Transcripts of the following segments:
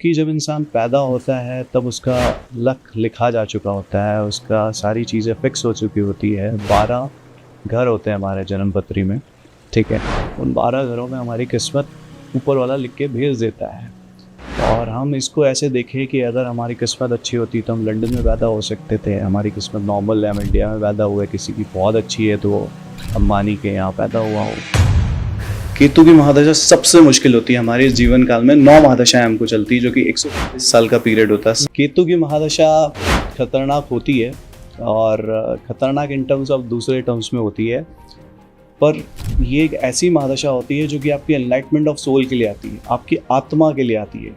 कि जब इंसान पैदा होता है तब उसका लक लिखा जा चुका होता है, उसका सारी चीज़ें फिक्स हो चुकी होती है। 12 घर होते हैं हमारे जन्म पत्री में, ठीक है। उन 12 घरों में हमारी किस्मत ऊपर वाला लिख के भेज देता है। और हम इसको ऐसे देखें कि अगर हमारी किस्मत अच्छी होती तो हम लंदन में पैदा हो सकते थे। हमारी किस्मत नॉर्मल है, हम इंडिया में पैदा हुए, किसी की बहुत अच्छी है तो वो अंबानी के यहाँ पैदा हुआ हो। केतु की महादशा सबसे मुश्किल होती है हमारे जीवन काल में। 9 महादशाएं हमको चलती है, जो कि 125 साल का पीरियड होता है। केतु की महादशा खतरनाक होती है, और खतरनाक इन टर्म्स ऑफ दूसरे टर्म्स में होती है, पर ये एक ऐसी महादशा होती है जो कि आपकी एनलाइटमेंट ऑफ सोल के लिए आती है, आपकी आत्मा के लिए आती है।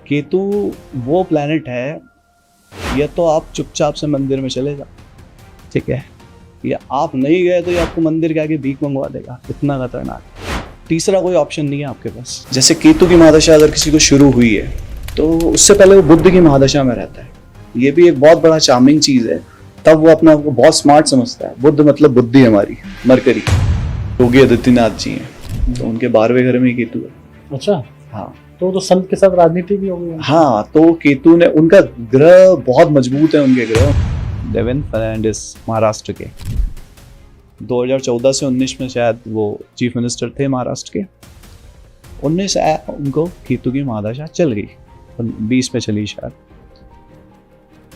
केतु वो प्लैनेट है, या तो आप चुपचाप से मंदिर में चले जाओ, ठीक है, या आप नहीं गए तो ये आपको मंदिर के आगे भीख मंगवा देगा, इतना खतरनाक। तीसरा कोई ऑप्शन नहीं है आपके पास। जैसे केतु की महादशा अगर किसी को शुरू हुई है तो उससे पहले वो बुध की महादशा में रहता है। ये भी एक बहुत बड़ा चार्मिंग चीज है। तब वो अपना आपको बहुत स्मार्ट समझता है। बुध मतलब बुद्धि हमारी, मरकरी। योगी आदित्यनाथ जी हैं, तो उनके 12वें घर में केतु है। अच्छा, हाँ, तो संत के साथ राजनीति भी हो गई है। हाँ, तो केतु ने, उनका ग्रह बहुत मजबूत है। उनके ग्रह देवेंद्र फर्नांडिस महाराष्ट्र के 2014 से 19 में शायद वो चीफ मिनिस्टर थे महाराष्ट्र के। 19 से उनको केतु की महादशा चल गई, 20 में चली शायद,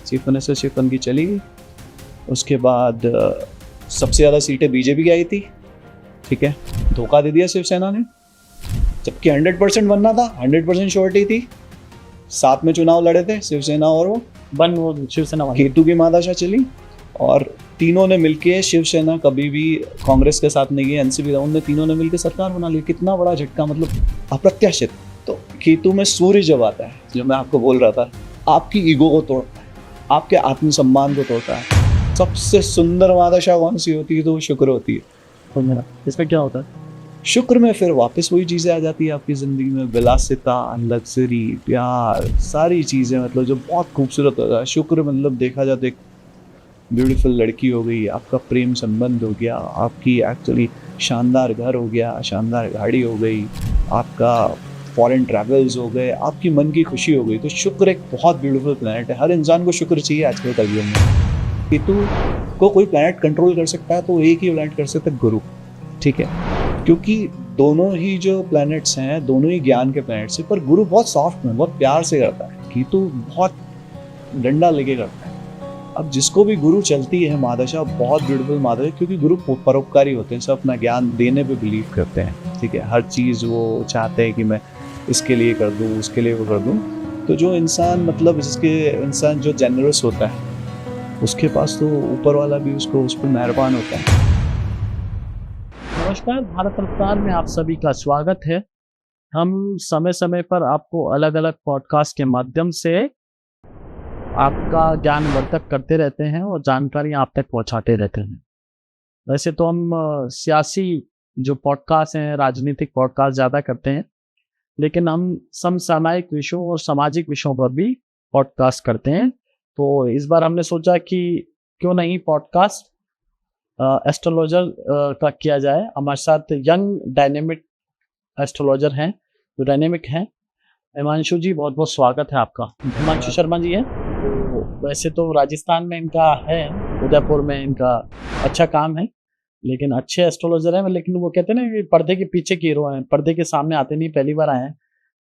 चीफ मिनिस्टरशिप उनकी चली गई। उसके बाद सबसे ज़्यादा सीटें बीजेपी की आई थी, ठीक है। धोखा दे दिया शिवसेना ने, जबकि 100% बनना था, 100% श्योरिटी थी। साथ में चुनाव लड़े थे शिवसेना और वो शिवसेना वाले। केतु की महादशा चली, और तीनों ने मिलके, शिवसेना कभी भी कांग्रेस के साथ नहीं गई, एनसीपी, उनने तीनों ने मिलकर सरकार बना ली। कितना बड़ा झटका, मतलब अप्रत्याशित। तो केतु में सूर्य जब आता है, जो मैं आपको बोल रहा था, आपकी ईगो को तोड़ता है, आपके आत्मसम्मान को तोड़ता है। सबसे सुंदर महादशा कौन सी होती है? तो वो शुक्र होती है। इसमें क्या होता है? शुक्र में फिर वापस वही चीज़ें आ जाती है आपकी ज़िंदगी में, विलासिता, लग्जरी, प्यार, सारी चीज़ें, मतलब जो बहुत खूबसूरत होता है। शुक्र मतलब देखा जाए तो एक ब्यूटीफुल लड़की हो गई, आपका प्रेम संबंध हो गया, आपकी एक्चुअली शानदार घर हो गया, शानदार गाड़ी हो गई, आपका फॉरेन ट्रैवल्स हो गए, आपकी मन की खुशी हो गई। तो शुक्र एक बहुत ब्यूटीफुल प्लैनेट है। हर इंसान को शुक्र चाहिए आजकल कलयुग में। केतु को कोई प्लैनेट कंट्रोल कर सकता है तो एक ही प्लैनेट कर सकता है, गुरु, ठीक है। क्योंकि दोनों ही जो प्लैनेट्स हैं, दोनों ही ज्ञान के प्लैनेट्स हैं, पर गुरु बहुत सॉफ्ट में, बहुत प्यार से करता है। केतु बहुत डंडा लेके करता है। अब जिसको भी गुरु चलती है महादशा, बहुत ब्यूटीफुल महादशा, क्योंकि गुरु परोपकारी होते हैं, सब अपना ज्ञान देने पे बिलीव करते हैं, ठीक है। हर चीज़ वो चाहते हैं कि मैं इसके लिए कर दूँ, उसके लिए वो कर दूँ। तो जो इंसान, मतलब जिसके इंसान जो जेनरस होता है, उसके पास तो ऊपर वाला भी उसको उस पर मेहरबान होता है। नमस्कार, भारत रफ्तार में आप सभी का स्वागत है। हम समय समय पर आपको अलग अलग पॉडकास्ट के माध्यम से आपका ज्ञानवर्धक करते रहते हैं और जानकारी आप तक पहुंचाते रहते हैं। वैसे तो हम सियासी जो पॉडकास्ट हैं, राजनीतिक पॉडकास्ट ज़्यादा करते हैं, लेकिन हम समसामयिक विषयों और सामाजिक विषयों पर भी पॉडकास्ट करते हैं। तो इस बार हमने सोचा कि क्यों नहीं पॉडकास्ट एस्ट्रोलॉजर का किया जाए। हमारे साथ यंग डायनेमिक एस्ट्रोलॉजर हैं, जो डायनेमिक हैं। हिमांशु जी, बहुत बहुत स्वागत है आपका। हिमांशु शर्मा जी हैं। तो वैसे तो राजस्थान में इनका है, उदयपुर में इनका अच्छा काम है, लेकिन अच्छे एस्ट्रोलॉजर हैं। लेकिन वो कहते हैं ना कि पर्दे के पीछे के हीरो हैं, पर्दे के सामने आते नहीं, पहली बार आए हैं।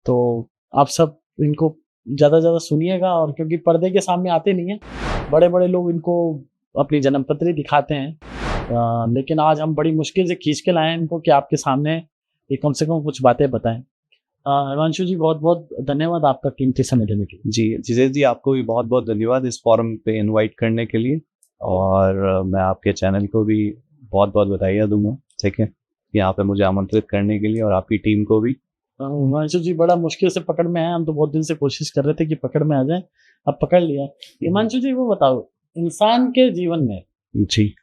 तो आप सब इनको ज़्यादा से ज़्यादा सुनिएगा, और क्योंकि पर्दे के सामने आते नहीं हैं, बड़े बड़े लोग इनको अपनी जन्मपत्री दिखाते हैं। लेकिन आज हम बड़ी मुश्किल से खींच के लाए हैं इनको कि आपके सामने ये कम से कम कुछ बातें बताएं। हिमांशु जी, बहुत बहुत धन्यवाद आपका कीमती समय देने के लिए। जी जिजेश जी, आपको भी बहुत बहुत धन्यवाद इस फोरम पे इनवाइट करने के लिए, और मैं आपके चैनल को भी बहुत बहुत बधाइयाँ दूंगा, ठीक है, यहाँ पे मुझे आमंत्रित करने के लिए, और आपकी टीम को भी। हिमांशु जी, बड़ा मुश्किल से पकड़ में है। हम तो बहुत दिन से कोशिश कर रहे थे कि पकड़ में आ जाए, अब पकड़ लिया। हिमांशु जी, वो बताओ, इंसान के जीवन में जी,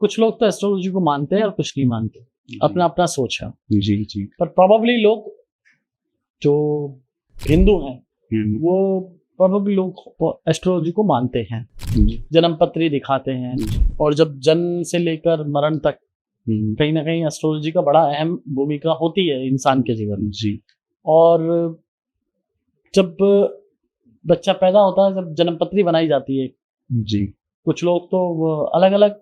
कुछ लोग तो एस्ट्रोलॉजी को मानते हैं और कुछ नहीं मानते, अपना अपना सोच है। जी जी, पर प्रोबेबली लोग जो हिंदू हैं, वो प्रोबेबली लोग एस्ट्रोलॉजी को मानते हैं, जन्मपत्री दिखाते हैं, और जब जन्म से लेकर मरण तक कहीं ना कहीं एस्ट्रोलॉजी का बड़ा अहम भूमिका होती है इंसान के जीवन में। जी। और जब बच्चा पैदा होता है, जब जन्मपत्री बनाई जाती है, जी। कुछ लोग तो वो अलग-अलग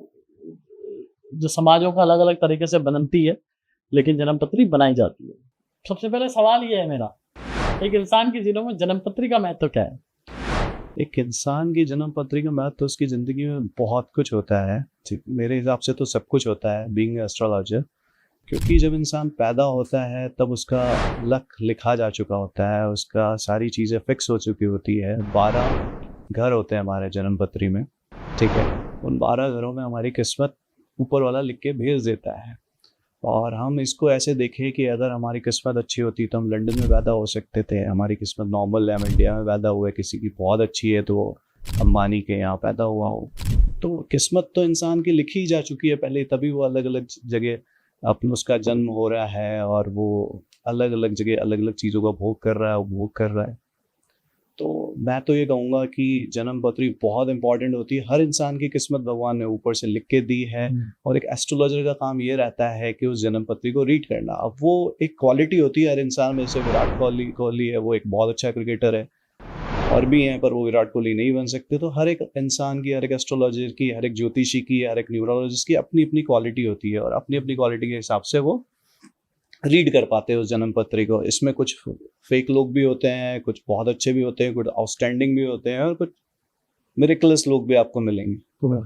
जो समाजों का अलग-अलग तरीके से बनती है, लेकिन जन्मपत्री बनाई जाती है। सबसे पहले सवाल ये है मेरा, एक इंसान के जीवन में जन्मपत्री का महत्व क्या है? एक इंसान की जन्म पत्री का महत्व तो उसकी ज़िंदगी में बहुत कुछ होता है। ठीक, मेरे हिसाब से तो सब कुछ होता है बीइंग एस्ट्रोलॉजर, क्योंकि जब इंसान पैदा होता है तब उसका लक लिखा जा चुका होता है, उसका सारी चीज़ें फिक्स हो चुकी होती है। 12 घर होते हैं हमारे जन्म पत्री में, ठीक है? उन 12 घरों में हमारी किस्मत ऊपर वाला लिख के भेज देता है। और हम इसको ऐसे देखें कि अगर हमारी किस्मत अच्छी होती तो हम लंदन में पैदा हो सकते थे, हमारी किस्मत नॉर्मल है, हम इंडिया में पैदा हुए, किसी की बहुत अच्छी है तो अंबानी के यहाँ पैदा हुआ हो। तो किस्मत तो इंसान की लिखी जा चुकी है पहले, तभी वो अलग अलग जगह अपन उसका जन्म हो रहा है और वो अलग अलग जगह अलग अलग चीज़ों का भोग कर रहा है, उपभोग कर रहा है। तो मैं तो ये कहूँगा कि जन्म पत्री बहुत इंपॉर्टेंट होती है। हर इंसान की किस्मत भगवान ने ऊपर से लिख के दी है और एक एस्ट्रोलॉजर का काम ये रहता है कि उस जन्म पत्री को रीड करना। अब वो एक क्वालिटी होती है हर इंसान में, जैसे विराट कोहली है, वो एक बहुत अच्छा क्रिकेटर है, और भी हैं पर वो विराट कोहली नहीं बन सकते। तो हर एक इंसान की, हर एक एस्ट्रोलॉजर की, हर एक ज्योतिषी की, हर एक न्यूरोलॉजिस्ट की अपनी अपनी क्वालिटी होती है और अपनी अपनी क्वालिटी के हिसाब से वो रीड कर पाते हैं उस जन्म पत्री को। इसमें कुछ फेक लोग भी होते हैं, कुछ बहुत अच्छे भी होते हैं, कुछ आउटस्टैंडिंग भी होते हैं और कुछ मिरेकलस लोग भी आपको मिलेंगे।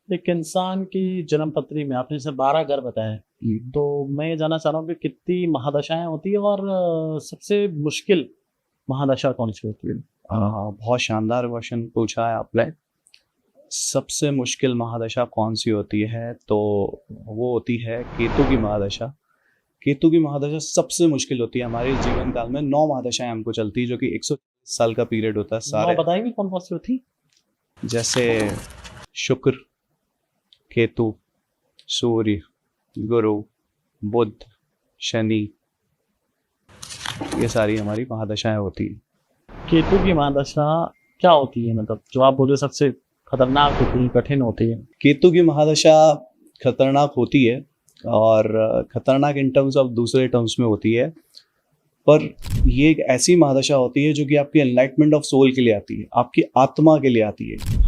एक इंसान की जन्म पत्री में आपने जैसे 12 घर बताए, तो मैं ये जानना चाह रहा हूँ कि कितनी महादशाएं होती है और सबसे मुश्किल महादशा कौन सी होती है? बहुत शानदार क्वेश्चन पूछा है आपने। सबसे मुश्किल महादशा कौन सी होती है, तो वो होती है केतु की महादशा। केतु की महादशा सबसे मुश्किल होती है। हमारे जीवन काल में 9 महादशाएं हमको चलती है, जो कि 100 साल का पीरियड होता है सारे। बताएंगे कौन कौन सी होती? जैसे शुक्र, केतु, सूर्य, गुरु, बुध, शनि, ये सारी हमारी महादशाएं होती है। केतु की महादशा क्या होती है, मतलब जो आप बोले सबसे खतरनाक होती है, कठिन होती है? केतु की महादशा खतरनाक होती है और खतरनाक इन टर्म्स ऑफ दूसरे टर्म्स में होती है, पर ये एक ऐसी महादशा होती है जो कि आपकी एनलाइटमेंट ऑफ सोल के लिए आती है, आपकी आत्मा के लिए आती है।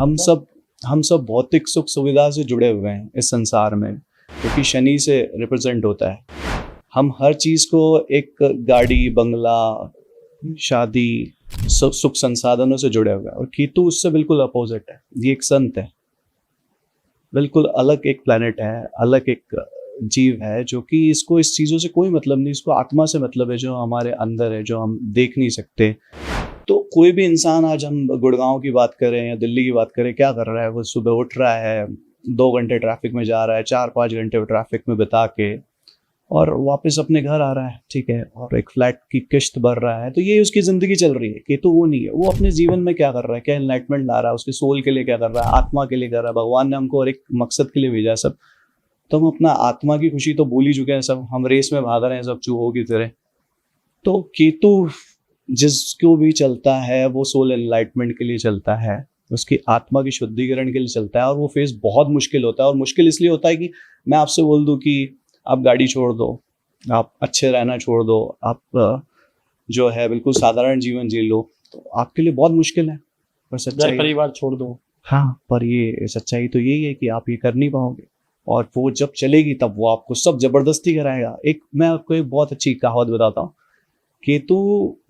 हम सब भौतिक सुख सुविधा से जुड़े हुए हैं इस संसार में, क्योंकि शनि से रिप्रेजेंट होता है। हम हर चीज़ को एक गाड़ी, बंगला, शादी, सुख संसाधनों से जुड़े हुए हैं, और केतु उससे बिल्कुल अपोजिट है। ये एक संत है, बिल्कुल अलग एक प्लैनेट है, अलग एक जीव है, जो कि इसको इस चीज़ों से कोई मतलब नहीं, इसको आत्मा से मतलब है, जो हमारे अंदर है, जो हम देख नहीं सकते। तो कोई भी इंसान, आज हम गुड़गांव की बात करें या दिल्ली की बात करें, क्या कर रहा है? वो सुबह उठ रहा है, 2 घंटे ट्रैफिक में जा रहा है, 4-5 घंटे ट्रैफिक में बिता के और वापस अपने घर आ रहा है, ठीक है, और एक फ्लैट की किश्त भर रहा है। तो ये उसकी ज़िंदगी चल रही है। केतु वो नहीं है। वो अपने जीवन में क्या कर रहा है, क्या एनलाइटमेंट ला रहा है, उसके सोल के लिए क्या कर रहा है, आत्मा के लिए कर रहा है। भगवान ने हमको और एक मकसद के लिए भेजा है सब, तो हम अपना आत्मा की खुशी तो भूल ही चुके हैं सब। हम रेस में भाग रहे हैं सब चूहों की तरह। तो केतु जिसको भी चलता है वो सोल एनलाइटमेंट के लिए चलता है, उसकी आत्मा की शुद्धिकरण के लिए चलता है, और वो फेज बहुत मुश्किल होता है। और मुश्किल इसलिए होता है कि मैं आपसे बोल दूं कि आप गाड़ी छोड़ दो, आप अच्छे रहना छोड़ दो, आप जो है बिल्कुल साधारण जीवन जी लो, तो आपके लिए बहुत मुश्किल है। पर सच्चाई, परिवार छोड़ दो। हाँ, पर ये सच्चाई तो यही है कि आप ये कर नहीं पाओगे, और वो जब चलेगी तब वो आपको सब जबरदस्ती कराएगा। मैं आपको एक बहुत अच्छी कहावत बताता हूँ। केतु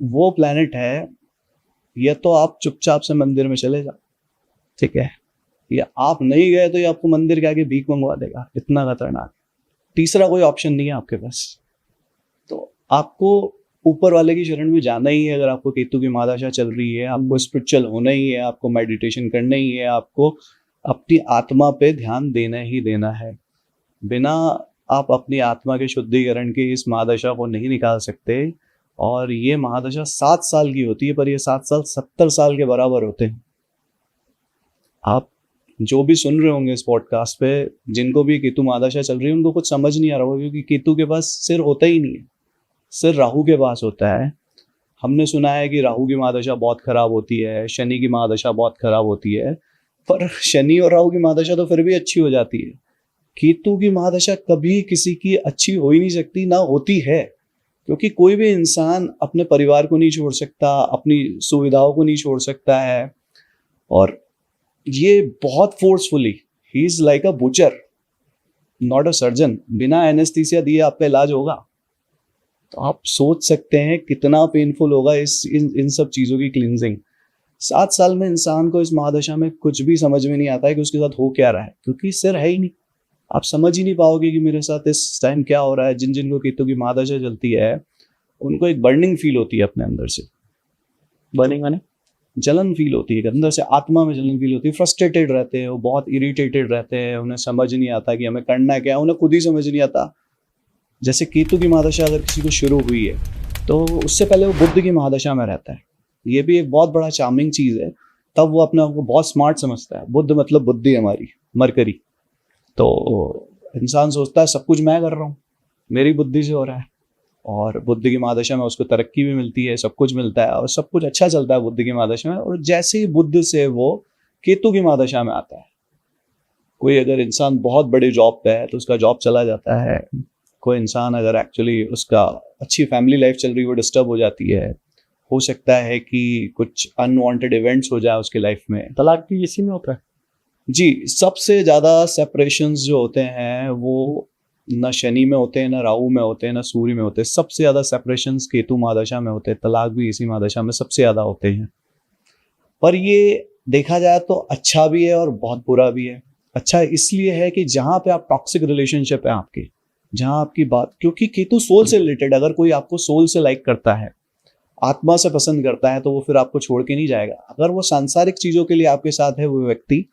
वो प्लैनेट है, या तो आप चुपचाप से मंदिर में चले जाओ, ठीक है, या आप नहीं गए तो ये आपको मंदिर के आगे भीख मंगवा देगा। इतना खतरनाक, तीसरा कोई ऑप्शन नहीं है आपके पास। तो आपको ऊपर वाले की शरण में जाना ही है। अगर आपको केतु की महादशा चल रही है, आपको स्पिरिचुअल होना ही है, आपको मेडिटेशन करना ही है, आपको अपनी आत्मा पे ध्यान देना ही देना है। बिना आप अपनी आत्मा के शुद्धिकरण के इस महादशा को नहीं निकाल सकते। और ये महादशा 7 साल की होती है, पर ये 7 साल 70 साल के बराबर होते हैं। आप जो भी सुन रहे होंगे इस पॉडकास्ट पे, जिनको भी केतु महादशा चल रही है, उनको कुछ समझ नहीं आ रहा होगा, क्योंकि केतु के पास सिर होता ही नहीं है, सिर राहु के पास होता है। हमने सुना है कि राहु की महादशा बहुत खराब होती है, शनि की महादशा बहुत खराब होती है, पर शनि और राहु की महादशा तो फिर भी अच्छी हो जाती है। केतु की महादशा कभी किसी की अच्छी हो ही नहीं सकती, ना होती है। क्योंकि कोई भी इंसान अपने परिवार को नहीं छोड़ सकता, अपनी सुविधाओं को नहीं छोड़ सकता है, और ये बहुत forcefully, he is like a butcher not a surgeon. बिना एनेस्थीसिया दिए आपका इलाज होगा, तो आप सोच सकते हैं कितना पेनफुल होगा इन सब चीज़ों की क्लिनजिंग। 7 साल में इंसान को इस महादशा में कुछ भी समझ में नहीं आता है कि उसके साथ हो क्या रहा है, क्योंकि सिर है ही नहीं। आप समझ ही नहीं पाओगे कि मेरे साथ इस टाइम क्या हो रहा है। जिन जिनको केतु की महादशा चलती है उनको एक बर्निंग फील होती है अपने अंदर से। बर्निंग माने जलन फील होती है अंदर से, आत्मा में जलन फील होती है, फ्रस्ट्रेटेड रहते हैं वो, बहुत इरिटेटेड रहते हैं, उन्हें समझ नहीं आता कि हमें करना क्या है, उन्हें खुद ही समझ नहीं आता। जैसे केतु की महादशा अगर किसी को शुरू हुई है तो उससे पहले वो बुध की महादशा में रहता है। ये भी एक बहुत बड़ा चार्मिंग चीज़ है, तब वो अपने आप को बहुत स्मार्ट समझता है। बुध मतलब बुद्धि हमारी, मरकरी। तो इंसान सोचता है सब कुछ मैं कर रहा हूँ, मेरी बुद्धि से हो रहा है, और बुद्ध की महादशा में उसको तरक्की भी मिलती है, सब कुछ मिलता है और सब कुछ अच्छा चलता है बुद्ध की महादशा में। और जैसे ही बुद्ध से वो केतु की महादशा में आता है, कोई अगर इंसान बहुत बड़े जॉब पे है तो उसका जॉब चला जाता है। कोई इंसान अगर एक्चुअली उसका अच्छी फैमिली लाइफ चल रही है वो डिस्टर्ब हो जाती है। हो सकता है कि कुछ अनवांटेड इवेंट्स हो जाए उसकी लाइफ में। तलाक भी इसी में होता है जी, सबसे ज़्यादा सेपरेशंस जो होते हैं वो न शनि में होते हैं, न राहु में होते हैं, न सूर्य में होते हैं। सबसे ज़्यादा सेपरेशंस केतु महादशा में होते हैं। तलाक भी इसी महादशा में सबसे ज़्यादा होते हैं। पर ये देखा जाए तो अच्छा भी है और बहुत बुरा भी है। अच्छा इसलिए है कि जहाँ पे आप टॉक्सिक रिलेशनशिप है आपके, जहाँ आपकी बात, क्योंकि केतु सोल से रिलेटेड, अगर कोई आपको सोल से लाइक करता है, आत्मा से पसंद करता है, तो वो फिर आपको छोड़ के नहीं जाएगा। अगर वो सांसारिक चीज़ों के लिए आपके साथ है वो व्यक्ति,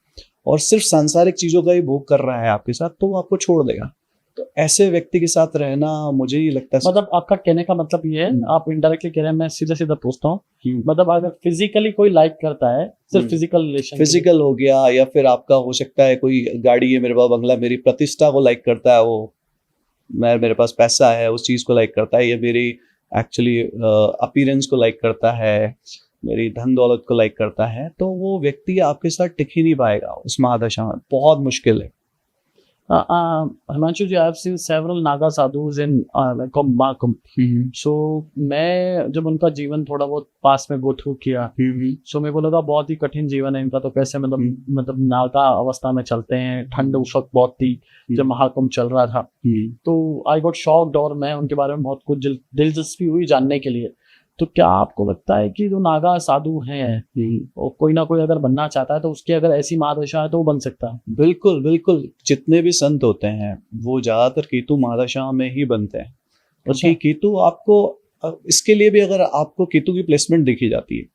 और सिर्फ सांसारिक चीज़ों का ही भोग कर रहा है आपके साथ, तो वो आपको छोड़ देगा। तो ऐसे व्यक्ति के साथ रहना मुझे नहीं लगता। मतलब आपका कहने का मतलब ये है, आप इनडायरेक्टली कह रहे हैं, मैं सीधा सीधा पूछता हूँ, मतलब अगर फिजिकली कोई लाइक करता है, सिर्फ फिजिकल रिलेशन, फिजिकल हो गया, या फिर आपका हो सकता है कोई गाड़ी है मेरे पास, बंगला, मेरी प्रतिष्ठा को लाइक करता है वो, मेरे पास पैसा है उस चीज़ को लाइक करता है, या मेरी एक्चुअली अपीयरेंस को लाइक करता है, मेरी धन दौलत को लाइक करता है, तो वो व्यक्ति आपके साथ टिक ही नहीं पाएगा उस महादशा में। बहुत मुश्किल है। Himanshu ji, I have seen several Naga sadhus in Kumbh. So मैं जब उनका जीवन थोड़ा बहुत पास में गो थ्रू किया, सो मेरे को लगा बहुत ही कठिन जीवन है इनका। तो कैसे मतलब नागा अवस्था में चलते हैं, ठंड उस वक्त बहुत थी जब महाकुंभ चल रहा था। तो आई गॉट शॉक्ड, और मैं उनके बारे में बहुत कुछ दिलचस्पी हुई जानने के लिए। तो क्या आपको लगता है कि जो नागा साधु हैं, और कोई ना कोई अगर बनना चाहता है तो उसकी अगर ऐसी महादशा है तो वो बन सकता है? बिल्कुल बिल्कुल, जितने भी संत होते हैं वो ज्यादातर केतु महादशा में ही बनते हैं। क्योंकि केतु आपको, इसके लिए भी अगर आपको केतु की प्लेसमेंट देखी जाती है,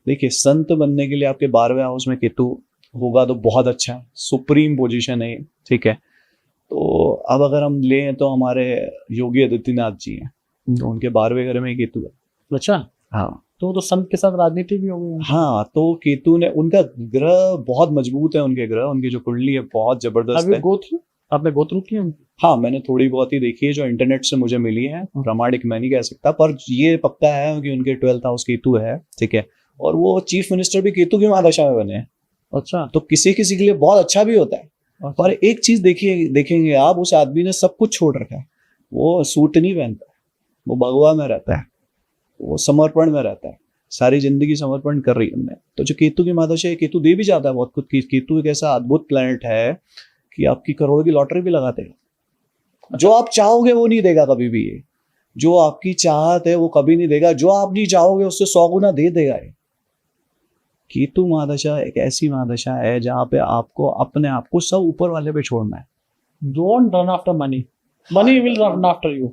देखिए संत बनने के लिए आपके 12वें हाउस में केतु होगा तो बहुत अच्छा है, सुप्रीम पोजीशन है, ठीक है। तो अब अगर हम लें तो हमारे योगी आदित्यनाथ जी हैं, तो उनके 12वें घर में केतु है। अच्छा, हाँ, तो संत के साथ राजनीति भी हो गई। हाँ, तो केतु ने, उनका ग्रह बहुत मजबूत है, उनके ग्रह, उनकी जो कुंडली है बहुत जबरदस्त है। आपने गोथ्रू की? हाँ, मैंने थोड़ी बहुत ही देखी है जो इंटरनेट से मुझे मिली है, प्रामाणिक मैं नहीं कह सकता, पर ये पक्का है कि उनके 12th हाउस केतु है, ठीक है। और वो चीफ मिनिस्टर भी केतु की महादशा में बने हैं। अच्छा, तो किसी किसी के लिए बहुत अच्छा भी होता है। पर एक चीज देखेंगे आप, उस आदमी ने सब कुछ छोड़ रखा है। वो सूट नहीं पहनता, वो भगवा में रहता है, वो समर्पण में रहता है, सारी जिंदगी समर्पण कर रही है हमने। तो जो केतु की महादशा है, केतु दे भी जाता है बहुत कुछ। केतु एक ऐसा अद्भुत प्लैनेट है कि आपकी करोड़ की लॉटरी भी लगा देगा। जो आप चाहोगे वो नहीं देगा कभी भी। ये जो आपकी चाहत है वो कभी नहीं देगा, जो आप नहीं चाहोगे उससे 100 गुना दे देगा। ये केतु महादशा एक ऐसी महादशा है जहाँ पे आपको अपने आप को सब ऊपर वाले पे छोड़ना है। Don't run after money, money will run after you.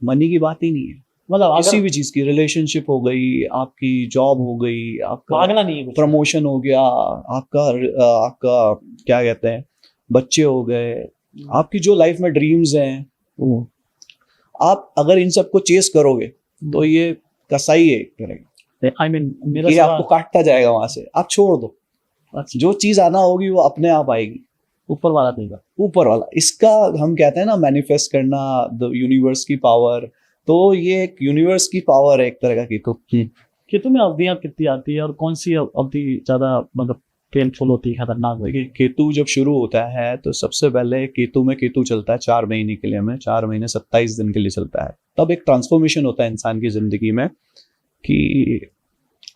Money की बात ही नहीं है, मतलब किसी भी चीज की, रिलेशनशिप हो गई, आपकी जॉब हो गई, आपका भागना नहीं है, प्रमोशन हो गया, आपका क्या कहते हैं, बच्चे हो गए, आपकी जो लाइफ में ड्रीम्स हैं, आप अगर इन सबको चेस करोगे तो ये कसाई है एक तरह का। I mean, ये आपको काटता जाएगा वहां से, आप छोड़ दो। जो चीज आना होगी वो अपने आप आएगी, ऊपर वाला देगा, ऊपर वाला। इसका हम कहते हैं ना मैनिफेस्ट करना, द यूनिवर्स की पावर। तो ये एक यूनिवर्स की पावर है एक तरह का केतु। केतु में अवधियां कितनी आती है और कौन सी अवधि ज्यादा मतलब पेनफुल होती है, खतरनाक होती है? देखिए केतु जब शुरू होता है तो सबसे पहले केतु चलता है 4 महीने के लिए, हमें 4 महीने 27 दिन के लिए चलता है। तब एक ट्रांसफॉर्मेशन होता है इंसान की ज़िंदगी में कि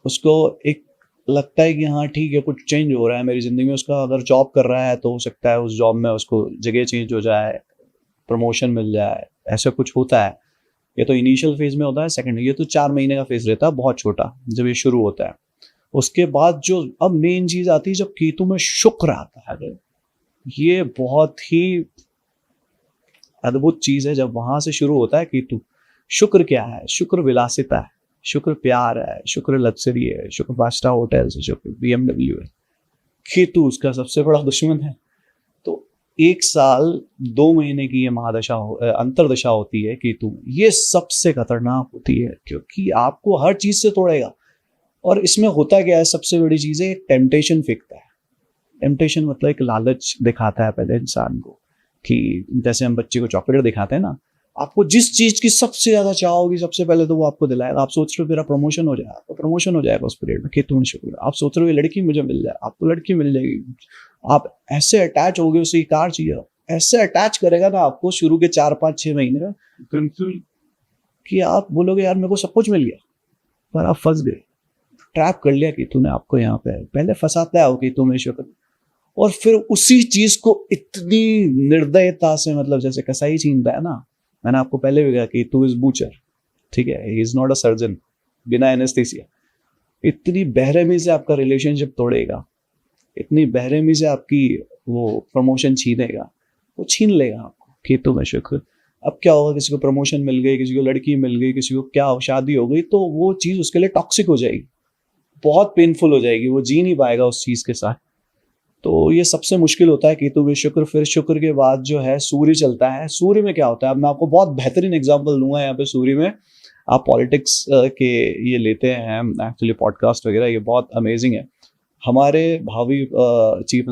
उसको एक लगता है कि हाँ ठीक है, कुछ चेंज हो रहा है मेरी ज़िंदगी में। उसका अगर जॉब कर रहा है तो हो सकता है उस जॉब में उसको जगह चेंज हो जाए, प्रमोशन मिल जाए, ऐसा कुछ होता है। ये तो इनिशियल फेज में होता है। सेकंड, ये तो 4 महीने का फेज रहता है, बहुत छोटा, जब ये शुरू होता है। उसके बाद जो अब मेन चीज आती है, जब केतु में शुक्र आता है, ये बहुत ही अद्भुत चीज है। जब वहां से शुरू होता है केतु, शुक्र क्या है? शुक्र विलासिता है, शुक्र प्यार है, शुक्र लग्जरी है, शुक्र 5 स्टार होटल है, शुक्र BMW है। केतु उसका सबसे बड़ा दुश्मन है। तो 1 साल 2 महीने की ये महादशा अंतरदशा होती है केतु, ये सबसे खतरनाक होती है क्योंकि आपको हर चीज से तोड़ेगा। और इसमें होता क्या है, सबसे बड़ी चीज है, एक टेम्पटेशन फेंकता है। टेम्पटेशन मतलब एक लालच दिखाता है पहले इंसान को, कि जैसे हम बच्चे को चॉकलेट दिखाते हैं ना, आपको जिस चीज की सबसे ज्यादा चाह होगी सबसे पहले तो वो आपको दिलाएगा। आप सोच रहे हो मेरा प्रमोशन हो जाएगा, तो प्रमोशन हो जाएगा उस पीरियड में, केतु में शुक्र। आप सोच रहे हो लड़की मुझे मिल जाए, आपको लड़की मिल जाएगी। आप ऐसे अटैच हो गए उसे, कार चाहिए, ऐसे अटैच करेगा ना आपको शुरू के 4, 5, 6 महीने कि आप बोलोगे यार मेरे को सब कुछ मिल गया, पर आप फंस गए। ट्रैप कर लिया केतु ने आपको। यहाँ पे पहले फंसाता है वो केतु में शुक्र, और फिर उसी चीज को इतनी निर्दयता से, मतलब जैसे कसाई छीनता है ना, मैंने आपको पहले भी कहा केतु इज बूचर, ठीक है, he is not a surgeon, बिना एनेस्थीसिया। इतनी बेरहमी से आपका रिलेशनशिप तोड़ेगा, इतनी बेरहमी से आपकी वो प्रमोशन छीनेगा, वो छीन लेगा आपको केतु में शुक्र। अब क्या होगा, किसी को प्रमोशन मिल गई, किसी को लड़की मिल गई, किसी को क्या शादी हो गई, तो वो चीज उसके लिए टॉक्सिक हो जाएगी, बहुत पेनफुल हो जाएगी, वो जी नहीं पाएगा उस चीज के साथ। तो ये सबसे मुश्किल होता है केतु में शुक्र। फिर शुक्र के बाद जो है सूर्य चलता है। सूर्य में क्या होता है, अब मैं आपको बहुत बेहतरीन एग्जांपल दूंगा यहाँ पे। सूर्य में आप पॉलिटिक्स के ये लेते हैं एक्चुअली पॉडकास्ट वगैरह, ये बहुत अमेजिंग है। हमारे भावी चीफ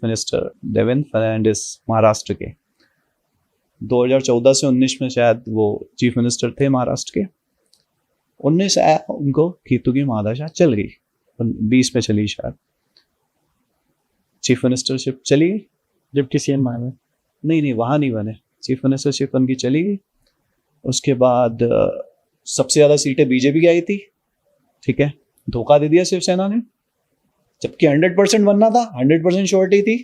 मिनिस्टर देवेंद्र फडणवीस महाराष्ट्र के 2014 से 19 में शायद वो चीफ मिनिस्टर थे महाराष्ट्र के। 19 आया, उनको केतु की महादशा चल गई, 20 में चली शायद, चीफ मिनिस्टरशिप चली गई। डिप्टी सीएम बने? नहीं, वहां नहीं बने, चीफ मिनिस्टरशिप उनकी चली गई। उसके बाद सबसे ज्यादा सीटें बीजेपी की आई थी, ठीक है, धोखा दे दिया शिवसेना ने, जबकि 100% बनना था, 100% श्योरिटी थी।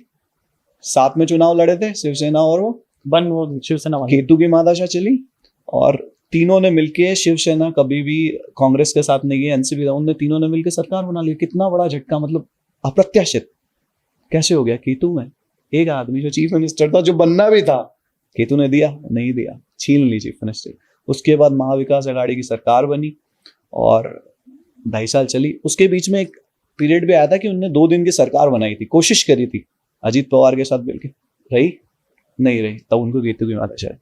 साथ में चुनाव लड़े थे शिवसेना और वो शिवसेना केतु की महादशा चली, और तीनों ने मिलके, शिवसेना कभी भी कांग्रेस के साथ नहीं गई, एनसीपी था, उनने तीनों ने मिलकर सरकार बना ली। कितना बड़ा झटका, मतलब अप्रत्याशित कैसे हो गया। केतु में एक आदमी जो चीफ मिनिस्टर था, जो बनना भी था, केतु ने दिया नहीं दिया, छीन ली चीफ मिनिस्टर। उसके बाद महाविकास आघाड़ी की सरकार बनी और 2.5 साल चली। उसके बीच में एक पीरियड भी आया था कि उनने 2 दिन की सरकार बनाई थी, कोशिश करी थी अजीत पवार के साथ मिलकर, रही नहीं रही, तब उनको केतु की महादशा है।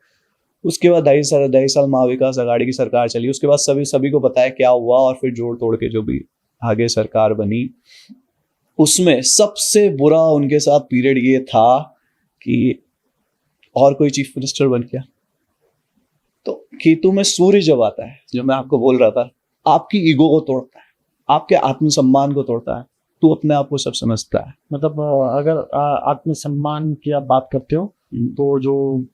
उसके बाद 2.5 साल महाविकास आघाड़ी की सरकार चली। उसके बाद सभी को पता है क्या हुआ, और फिर जोड़ तोड़ के जो भी आगे सरकार बनी, उसमें सबसे बुरा उनके साथ पीरियड ये था कि और कोई चीफ मिनिस्टर बन गया। तो केतु में सूर्य जब आता है, जो मैं आपको बोल रहा था, आपकी ईगो को तोड़ता है, आपके आत्मसम्मान को तोड़ता है। तू अपने आप को सब समझता है। मतलब अगर आत्मसम्मान की आप बात करते हो, तो जो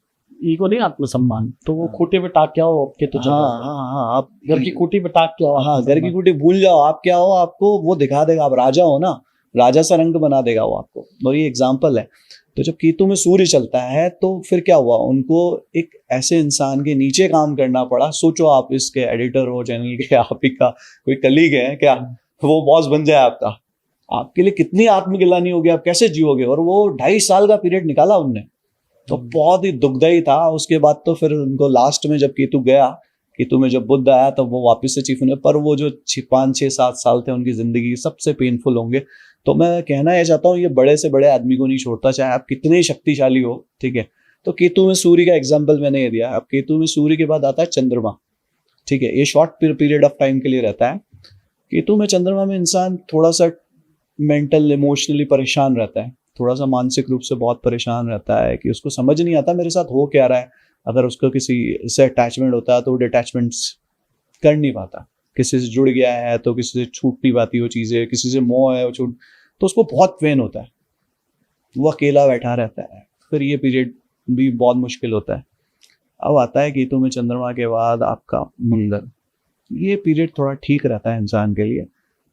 ईगो नहीं, आत्मसम्मान, तो वो खूंटे पे टाक क्या हो आपके, तो हाँ, आप घर की खूंटी पे टाक क्या हो। हाँ, घर की खूंटी भूल जाओ, आप क्या हो, आपको वो दिखा देगा। आप राजा हो ना, राजा सा रंग बना देगा वो आपको। और ये एग्जाम्पल है। तो जब केतु में सूर्य चलता है तो फिर क्या हुआ, उनको एक ऐसे इंसान के नीचे काम करना पड़ा। सोचो आप इसके एडिटर हो चैनल के, आप ही का कोई कलीग है क्या, वो बॉस बन जाए आपका, आपके लिए कितनी आत्मगिलानी होगी, आप कैसे जियोगे। और वो 2.5 साल का पीरियड निकाला उनने, तो बहुत ही दुखदायी था। उसके बाद तो फिर उनको लास्ट में जब केतु गया, केतु में जब बुध आया, तब वो वापस से चीफ मिनिस्टर। पर वो जो 5, 6, 7 साल थे उनकी जिंदगी सबसे पेनफुल होंगे। तो मैं कहना यह चाहता हूँ, ये बड़े से बड़े आदमी को नहीं छोड़ता, चाहे आप कितने शक्तिशाली हो, ठीक है। तो केतु में सूर्य का एग्जाम्पल मैंने ये दिया। अब केतु में सूर्य के बाद आता है चंद्रमा, ठीक है। ये शॉर्ट पीरियड ऑफ टाइम के लिए रहता है। केतु में चंद्रमा में इंसान थोड़ा सा मेंटल इमोशनली परेशान रहता है, थोड़ा सा मानसिक रूप से बहुत परेशान रहता है कि उसको समझ नहीं आता मेरे साथ हो क्या रहा है। अगर उसको किसी से अटैचमेंट होता है तो वो डिटैचमेंट्स कर नहीं पाता। किसी से जुड़ गया है तो किसी से छूट नहीं पाती वो चीज़ें, किसी से मोह है वो छूट। तो उसको बहुत पेन होता है, वो अकेला बैठा रहता है। फिर ये पीरियड भी बहुत मुश्किल होता है। अब आता है केतु में चंद्रमा के बाद आपका मंगल। ये पीरियड थोड़ा ठीक रहता है इंसान के लिए,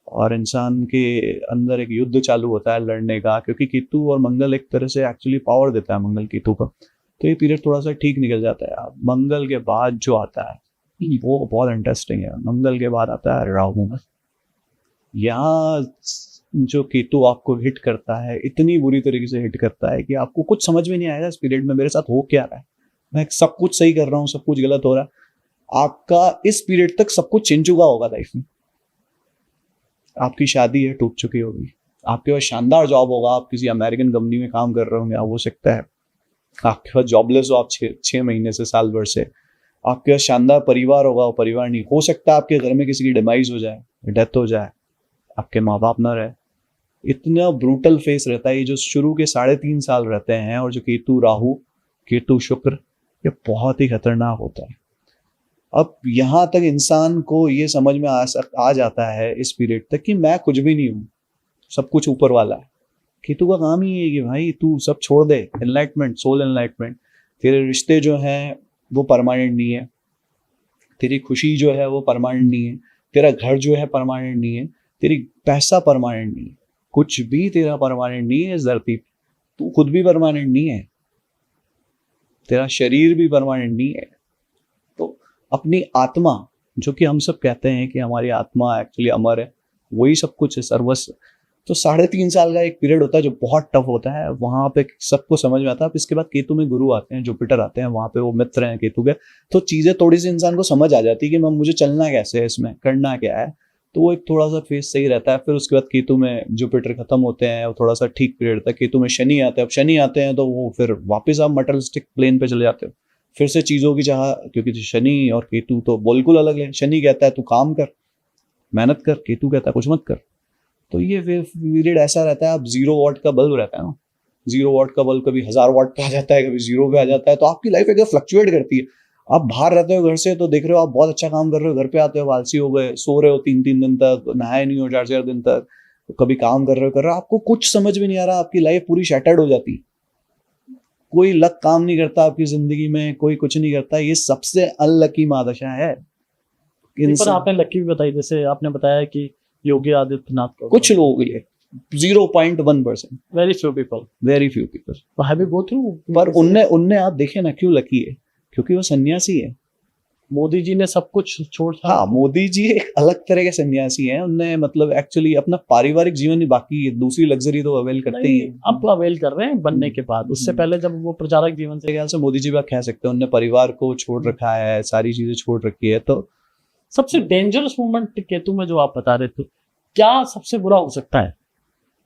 और इंसान के अंदर एक युद्ध चालू होता है लड़ने का, क्योंकि केतु और मंगल एक तरह से एक्चुअली पावर देता है मंगल केतु का। तो ये पीरियड थोड़ा सा ठीक निकल जाता है। अब मंगल के बाद जो आता है वो बहुत इंटरेस्टिंग है। मंगल के बाद आता है राहु। यहाँ जो केतु आपको हिट करता है, इतनी बुरी तरीके से हिट करता है कि आपको कुछ समझ में नहीं आएगा इस पीरियड में मेरे साथ हो क्या रहा है। मैं सब कुछ सही कर रहा हूँ, सब कुछ गलत हो रहा है। आपका इस पीरियड तक सब कुछ चिन चुका होगा लाइफ में। आपकी शादी है, टूट चुकी होगी। आपके पास शानदार जॉब होगा, आप किसी अमेरिकन कंपनी में काम कर रहे होंगे, आप हो सकता है आपके पास जॉबलेस हो आप 6 महीने से, साल भर से। आपके पास शानदार परिवार होगा, वो परिवार नहीं हो सकता। आपके घर में किसी की डिमाइज हो जाए, डेथ हो जाए, आपके माँ बाप ना रहे। इतना ब्रूटल फेस रहता है ये जो शुरू के 3.5 साल रहते हैं। और जो केतु राहु, केतु शुक्र, ये बहुत ही खतरनाक होता है। अब यहाँ तक इंसान को ये समझ में आ जाता है इस पीरियड तक कि मैं कुछ भी नहीं हूँ, सब कुछ ऊपर वाला है। केतु का काम ही है कि भाई तू सब छोड़ दे, एनलाइटमेंट, सोल एनलाइटमेंट। तेरे रिश्ते जो हैं वो परमानेंट नहीं है, तेरी खुशी जो है वो परमानेंट नहीं है, तेरा घर जो है परमानेंट नहीं है, तेरी पैसा परमानेंट नहीं है, कुछ भी तेरा परमानेंट नहीं है इस धरती पे। तू खुद भी परमानेंट नहीं है, तेरा शरीर भी परमानेंट नहीं है। तो अपनी आत्मा, जो कि हम सब कहते हैं कि हमारी आत्मा एक्चुअली अमर है, वही सब कुछ है, सर्वस्व। तो 3.5 साल का एक पीरियड होता है जो बहुत टफ होता है। वहां पे सबको समझ में आता है। इसके बाद केतु में गुरु आते हैं, जुपिटर आते हैं, वहां पे वो मित्र हैं केतु के। तो चीजें थोड़ी सी इंसान को समझ आ जाती है कि मुझे चलना कैसे है, इसमें करना क्या है। तो वो एक थोड़ा सा फेस सही रहता है। फिर उसके बाद केतु में जुपिटर खत्म होते हैं, वो थोड़ा सा ठीक पीरियड तक। केतु में शनि आते हैं। अब शनि आते हैं तो वो फिर वापस आप मटेरियलिस्टिक प्लेन पे चले जाते हो, फिर से चीजों की चाह। क्योंकि शनि और केतु तो बिल्कुल अलग है। शनि कहता है तू काम कर, मेहनत कर, केतु कहता है कुछ मत कर। तो ये पीरियड ऐसा रहता है। अब 0 वाट का बल्ब रहता है ना, 0 वाट का बल्ब कभी 1000 वाट पे आ जाता है, कभी 0 पे आ जाता है। तो आपकी लाइफ एकदम फ्लक्चुएट करती है। आप बाहर रहते हो घर से तो देख रहे हो आप बहुत अच्छा काम कर रहे हो, घर पे आते हो आलसी हो गए, सो रहे हो 3-3 दिन तक, नहाए नहीं हो 4-4 दिन तक, कभी काम कर रहे हो, आपको कुछ समझ में नहीं आ रहा, आपकी लाइफ पूरी शैटर्ड हो जाती है। कोई लक काम नहीं करता आपकी जिंदगी में, कोई कुछ नहीं करता। ये सबसे अनलकी महादशा है। पर आपने लकी भी बताई, जैसे आपने बताया कि योगी आदित्यनाथ को, कुछ लोगों के लिए 0.1%, वेरी फ्यू पीपल तो हैव यू गो थ्रू। पर उनने आप देखे ना क्यों लकी है, क्योंकि वो सन्यासी है। मोदी जी ने सब कुछ छोड़, हाँ, मोदी जी एक अलग तरह के सन्यासी हैं। उनने मतलब एक्चुअली अपना पारिवारिक जीवन ही, बाकी दूसरी लग्जरी तो अवेल करते ही हैं। अब अवेल कर रहे हैं बनने के बाद। उससे पहले जब वो प्रचारक जीवन से, ख्याल से मोदी जी बात कह सकते हैं, उनने परिवार को छोड़ रखा है, सारी चीजें छोड़ रखी है। तो सबसे डेंजरस मोमेंट केतु में जो आप बता रहे थे, क्या सबसे बुरा हो सकता है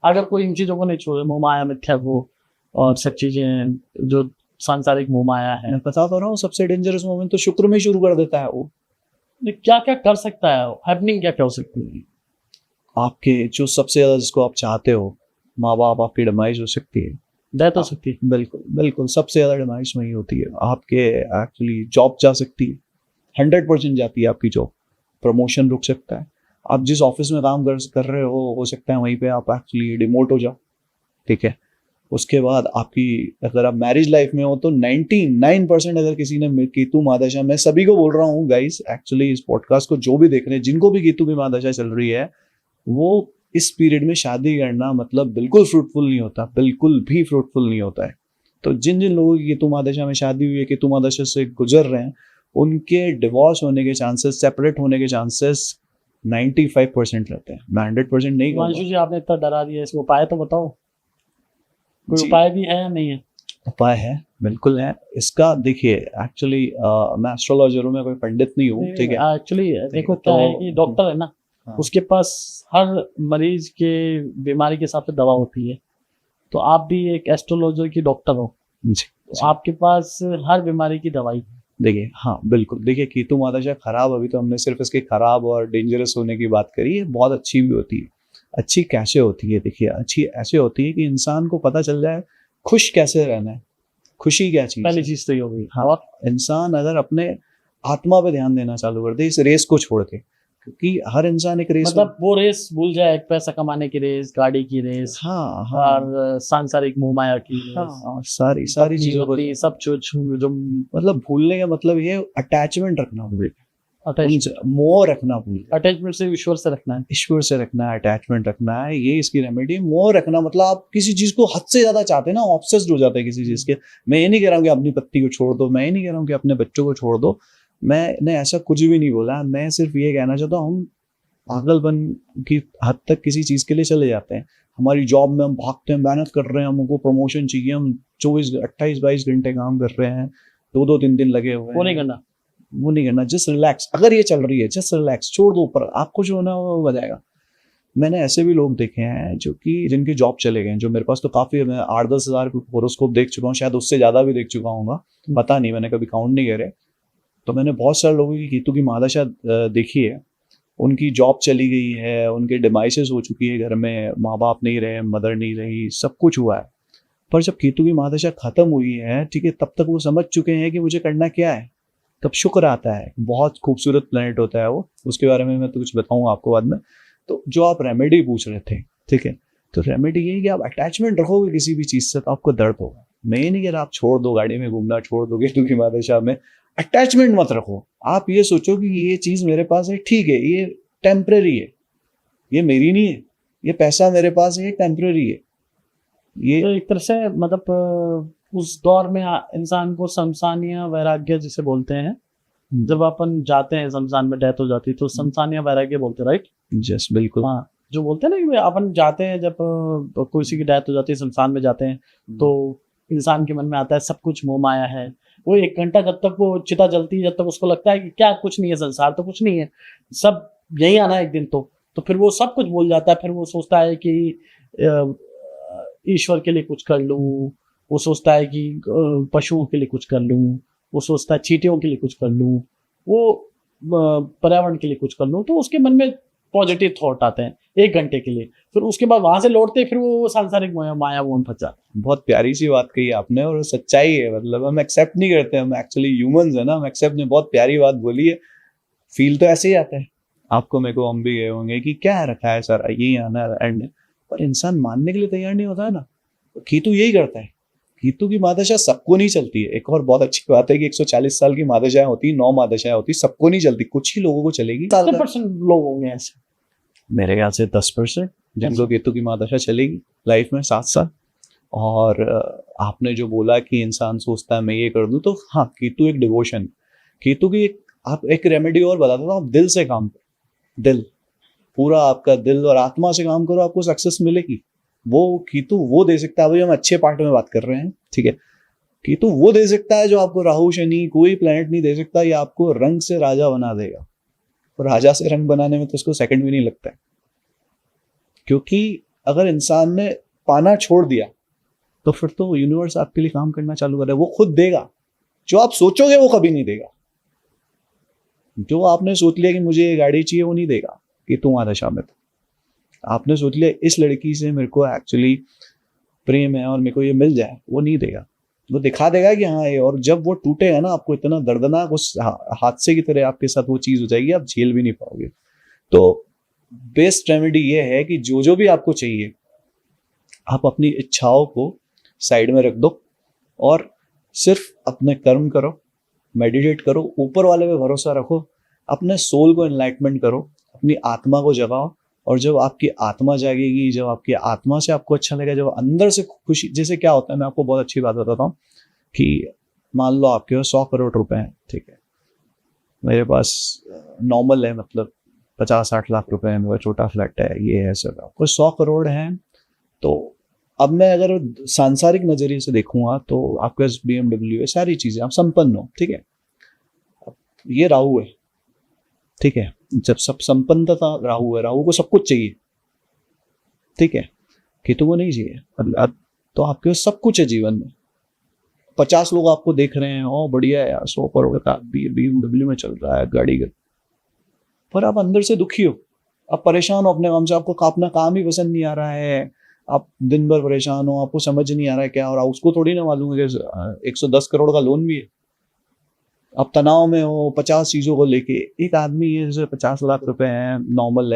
अगर कोई इन चीजों को नहीं छोड़े, मोह माया मिथ्या को और सब चीजें जो सांसारिक मोह माया है। मैं बता तो रहा हूँ, सबसे डेंजरस मोमेंट तो शुक्र में शुरू कर देता है वो। क्या क्या कर सकता है, हैपनिंग क्या क्या हो सकती है? आपके जो सबसे ज्यादा जिसको आप चाहते हो, माँ बाप, आपकी डिमाइज हो सकती है, डेथ हो सकती है। बिल्कुल बिल्कुल, सबसे ज्यादा डिमाइज वही होती है। आपके एक्चुअली जॉब जा सकती है, 100% जाती है आपकी जॉब। प्रमोशन रुक सकता है। आप जिस ऑफिस में काम कर रहे हो सकता है वहीं पे आप एक्चुअली डिमोट हो जाओ, ठीक है। उसके बाद आपकी, अगर आप मैरिज लाइफ में हो तो 99% अगर किसी ने केतु महादशा, मैं सभी को बोल रहा हूँ गाइस, एक्चुअली इस पॉडकास्ट को जो भी देख रहे हैं, जिनको भी केतु की महादशा चल रही है, वो इस पीरियड में शादी करना मतलब बिल्कुल फ्रूटफुल नहीं होता, बिल्कुल भी फ्रूटफुल नहीं होता है। तो जिन जिन लोगों की केतु महादशा में शादी हुई है, केतु महादशा से गुजर रहे हैं, उनके डिवोर्स होने के चांसेस, सेपरेट होने के चांसेस 95% रहते हैं। मैं 100% नहीं कहूँगा। जी आपने इतना डरा दिया, इसको उपाय तो बताओ। कोई उपाय भी है या नहीं है? उपाय है, बिल्कुल है इसका। देखिए एक्चुअली मैं एस्ट्रोलॉजर हूँ, मैं कोई पंडित नहीं हूँ, ठीक है। एक्चुअली देखो क्या है कि डॉक्टर है ना, उसके पास हर मरीज के बीमारी के हिसाब से दवा होती है। तो आप भी एक एस्ट्रोलॉजर की डॉक्टर हो जी, तो आपके पास हर बीमारी की दवाई। देखिए, हाँ बिल्कुल, देखिए केतु महादशा खराब, अभी तो हमने सिर्फ इसके खराब और डेंजरस होने की बात करी है। बहुत अच्छी भी होती है। अच्छी कैसे होती है? देखिए, अच्छी ऐसे होती है कि इंसान को पता चल जाए खुश कैसे रहना है, खुशी क्या चीज, पहली चीज तो ये होगी। हाँ, इंसान अगर अपने आत्मा पे ध्यान देना चालू कर दे इस रेस को छोड़ के, क्योंकि हर इंसान एक रेस मतलब वो रेस भूल जाए, एक पैसा कमाने की रेस, गाड़ी की रेस, हाँ हाँ और सांसारिक मोह माया की रेस, हाँ, सारी सारी पत्नी चीजों को वत्नी सब जो मतलब भूलने का मतलब ये अटैचमेंट रखना भूल अटैचमेंट मोह रखना भूल गए। अटैचमेंट से ईश्वर से रखना है। ईश्वर से रखना है, अटैचमेंट रखना है, ये इसकी रेमेडी। मोह रखना मतलब आप किसी चीज को हद से ज्यादा चाहते हैं ना, ऑब्सेस्ड हो जाते हैं किसी चीज के। मैं ये नहीं कह रहा हूँ कि अपनी पत्नी को छोड़ दो, मैं ये नहीं कह रहा हूँ कि अपने बच्चों को छोड़ दो, मैंने ऐसा कुछ भी नहीं बोला। मैं सिर्फ ये कहना चाहता हूँ, हम पागलपन की हद तक किसी चीज के लिए चले जाते हैं। हमारी जॉब में हम भागते हैं, मेहनत कर रहे हैं, हमको प्रमोशन चाहिए, हम 24 28 22 घंटे काम कर रहे हैं, 2 2 3 दिन लगे हुए वो हैं। नहीं करना। वो नहीं करना, जस्ट रिलैक्स। अगर ये चल रही है जस्ट रिलैक्स, छोड़ दो ऊपर, आपको जो होना वो हो जाएगा। मैंने ऐसे भी लोग देखे हैं जो कि जिनके जॉब चले गए, जो मेरे पास तो काफी, मैं 8 10 हज़ार होरोस्कोप देख चुका हूँ, शायद उससे ज्यादा भी देख चुका हूँ, पता नहीं, मैंने कभी काउंट नहीं करे। तो मैंने बहुत सारे लोगों की केतु की महादशा देखी है। उनकी जॉब चली गई है, उनके डिमाइसेस हो चुकी है, घर में माँ बाप नहीं रहे, मदर नहीं रही, सब कुछ हुआ है। पर जब केतु की महादशा खत्म हुई है, ठीक है, तब तक वो समझ चुके हैं कि मुझे करना क्या है। तब शुक्र आता है, बहुत खूबसूरत प्लेनेट होता है वो, उसके बारे में मैं तो कुछ बताऊंगा आपको बाद में। तो जो आप रेमेडी पूछ रहे थे, ठीक है, तो रेमेडी ये है कि आप अटैचमेंट रखोगे किसी भी चीज से तो आपको दर्द होगा। मैं ये नहीं कह रहा आप छोड़ दो, गाड़ी में घूमना छोड़ दो, केतु की महादशा में अटैचमेंट मत रखो। आप ये सोचो कि ये चीज मेरे पास है, ठीक है, ये टेम्पररी है, ये मेरी नहीं है, ये पैसा मेरे पास है, ये टेम्पररी है। ये तो एक तरह से मतलब उस दौर में इंसान को शमशानिया वैराग्य जिसे बोलते हैं, जब अपन जाते हैं शमशान में, डेथ हो जाती है तो शमशानिया वैराग्य बोलते हैं, राइट? जस्ट बिल्कुल। हाँ, जो बोलते हैं ना कि अपन जाते हैं, जब किसी की डेथ हो जाती है, शमशान में जाते हैं, तो इंसान के मन में आता है सब कुछ मोह माया है। वो 1 घंटा जब तक वो चिता जलती है, जब तक उसको लगता है कि क्या कुछ नहीं है, संसार तो कुछ नहीं है, सब यही आना है एक दिन, तो फिर वो सब कुछ भूल जाता है। फिर वो सोचता है कि ईश्वर के लिए कुछ कर लूं, वो सोचता है कि पशुओं के लिए कुछ कर लूं, वो सोचता है चींटियों के लिए कुछ कर लूं, वो पर्यावरण के लिए कुछ कर लूं। तो उसके मन में पॉजिटिव थॉट आते हैं 1 घंटे के लिए, फिर उसके बाद वहां से लौटते फिर वो सांसारिक माया में फंस जाता है। बहुत प्यारी सी बात कही आपने, और सच्चाई है। मतलब हम एक्सेप्ट नहीं करते, हम एक्चुअली ह्यूमंस है ना, हम एक्सेप्ट नहीं। बहुत प्यारी बात बोली है। फील तो ऐसे ही आता है आपको, मेरे को, हम भी गए होंगे कि क्या रखा है सारा, यही आना एंड, पर इंसान मानने के लिए तैयार नहीं होता है ना। केतु यही करता है। केतु की महादशा सबको नहीं चलती है। एक और बहुत अच्छी बात है कि 140 साल की महादशाएं होती, 9 महादशाएं होती, सबको नहीं चलती, कुछ ही लोगों को चलेगी। 70% लोग होंगे ऐसे, मेरे ख्याल से 10% जिनको केतु की महादशा चलेगी लाइफ में 7 साल। और आपने जो बोला कि इंसान सोचता है मैं ये कर दूं, तो हाँ, केतु एक डिवोशन, केतु की आप एक रेमेडी और बता देता हूँ। आप दिल से काम करो, दिल पूरा आपका दिल और आत्मा से काम करो, आपको सक्सेस मिलेगी। वो केतु वो दे सकता है। अभी हम अच्छे पार्ट में बात कर रहे हैं, ठीक है। केतु वो दे सकता है जो आपको राहु शनि कोई प्लेनेट नहीं दे सकता। ये आपको रंग से राजा बना देगा, और राजा से रंग बनाने में तो उसको सेकंड भी नहीं लगता है। क्योंकि अगर इंसान ने पाना छोड़ दिया तो फिर तो यूनिवर्स आपके लिए काम करना चालू कर रहा है। वो खुद देगा, जो आप सोचोगे वो कभी नहीं देगा। जो आपने सोच लिया कि मुझे ये गाड़ी चाहिए, वो नहीं देगा। केतु महादशा में तो आपने सोच लिया इस लड़की से मेरे को एक्चुअली प्रेम है और मेरे को ये मिल जाए, वो नहीं देगा। वो दिखा देगा कि हाँ ये, और जब वो टूटेगा ना, आपको इतना दर्दनाक उस हादसे की तरह आपके साथ वो चीज हो जाएगी, आप झेल भी नहीं पाओगे। तो बेस्ट रेमेडी ये है कि जो भी आपको चाहिए, आप अपनी इच्छाओं को साइड में रख दो और सिर्फ अपने कर्म करो, मेडिटेट करो, ऊपर वाले पे भरोसा रखो, अपने सोल को एनलाइटमेंट करो, अपनी आत्मा को जगाओ। और जब आपकी आत्मा जागेगी, जब आपकी आत्मा से आपको अच्छा लगेगा, जब अंदर से खुशी, जैसे क्या होता है, मैं आपको बहुत अच्छी बात बताता हूँ कि मान लो आपके पास 100 करोड़ रुपए हैं, ठीक है, मेरे पास नॉर्मल है, मतलब 50 60 लाख रुपए है, मेरा छोटा फ्लैट है, ये है सब, आपको 100 करोड़ है। तो अब मैं अगर सांसारिक नजरिए से देखूंगा तो आपके पास BMW है, सारी चीजें, आप संपन्न हो, ठीक है। ये राहु है, ठीक है, जब सब संपन्नता राहु है, राहु को सब कुछ चाहिए, ठीक है, केतु को नहीं चाहिए। तो आपके पास सब कुछ है जीवन में। 50 लोग आपको देख रहे हैं, ओ बढ़िया है यार, 100 करोड़ का BMW में चल रहा है गाड़ी का, पर आप अंदर से दुखी हो, आप परेशान हो अपने काम से, आपको अपना काम ही पसंद नहीं आ रहा है, आप दिन भर परेशान हो, आपको समझ नहीं आ रहा है क्या, और उसको थोड़ी ना मालूम है कि 110 करोड़ का लोन भी है, आप तनाव में हो 50 चीज़ों को लेके, एक आदमी है जैसे 50 लाख रुपए हैं, नॉर्मल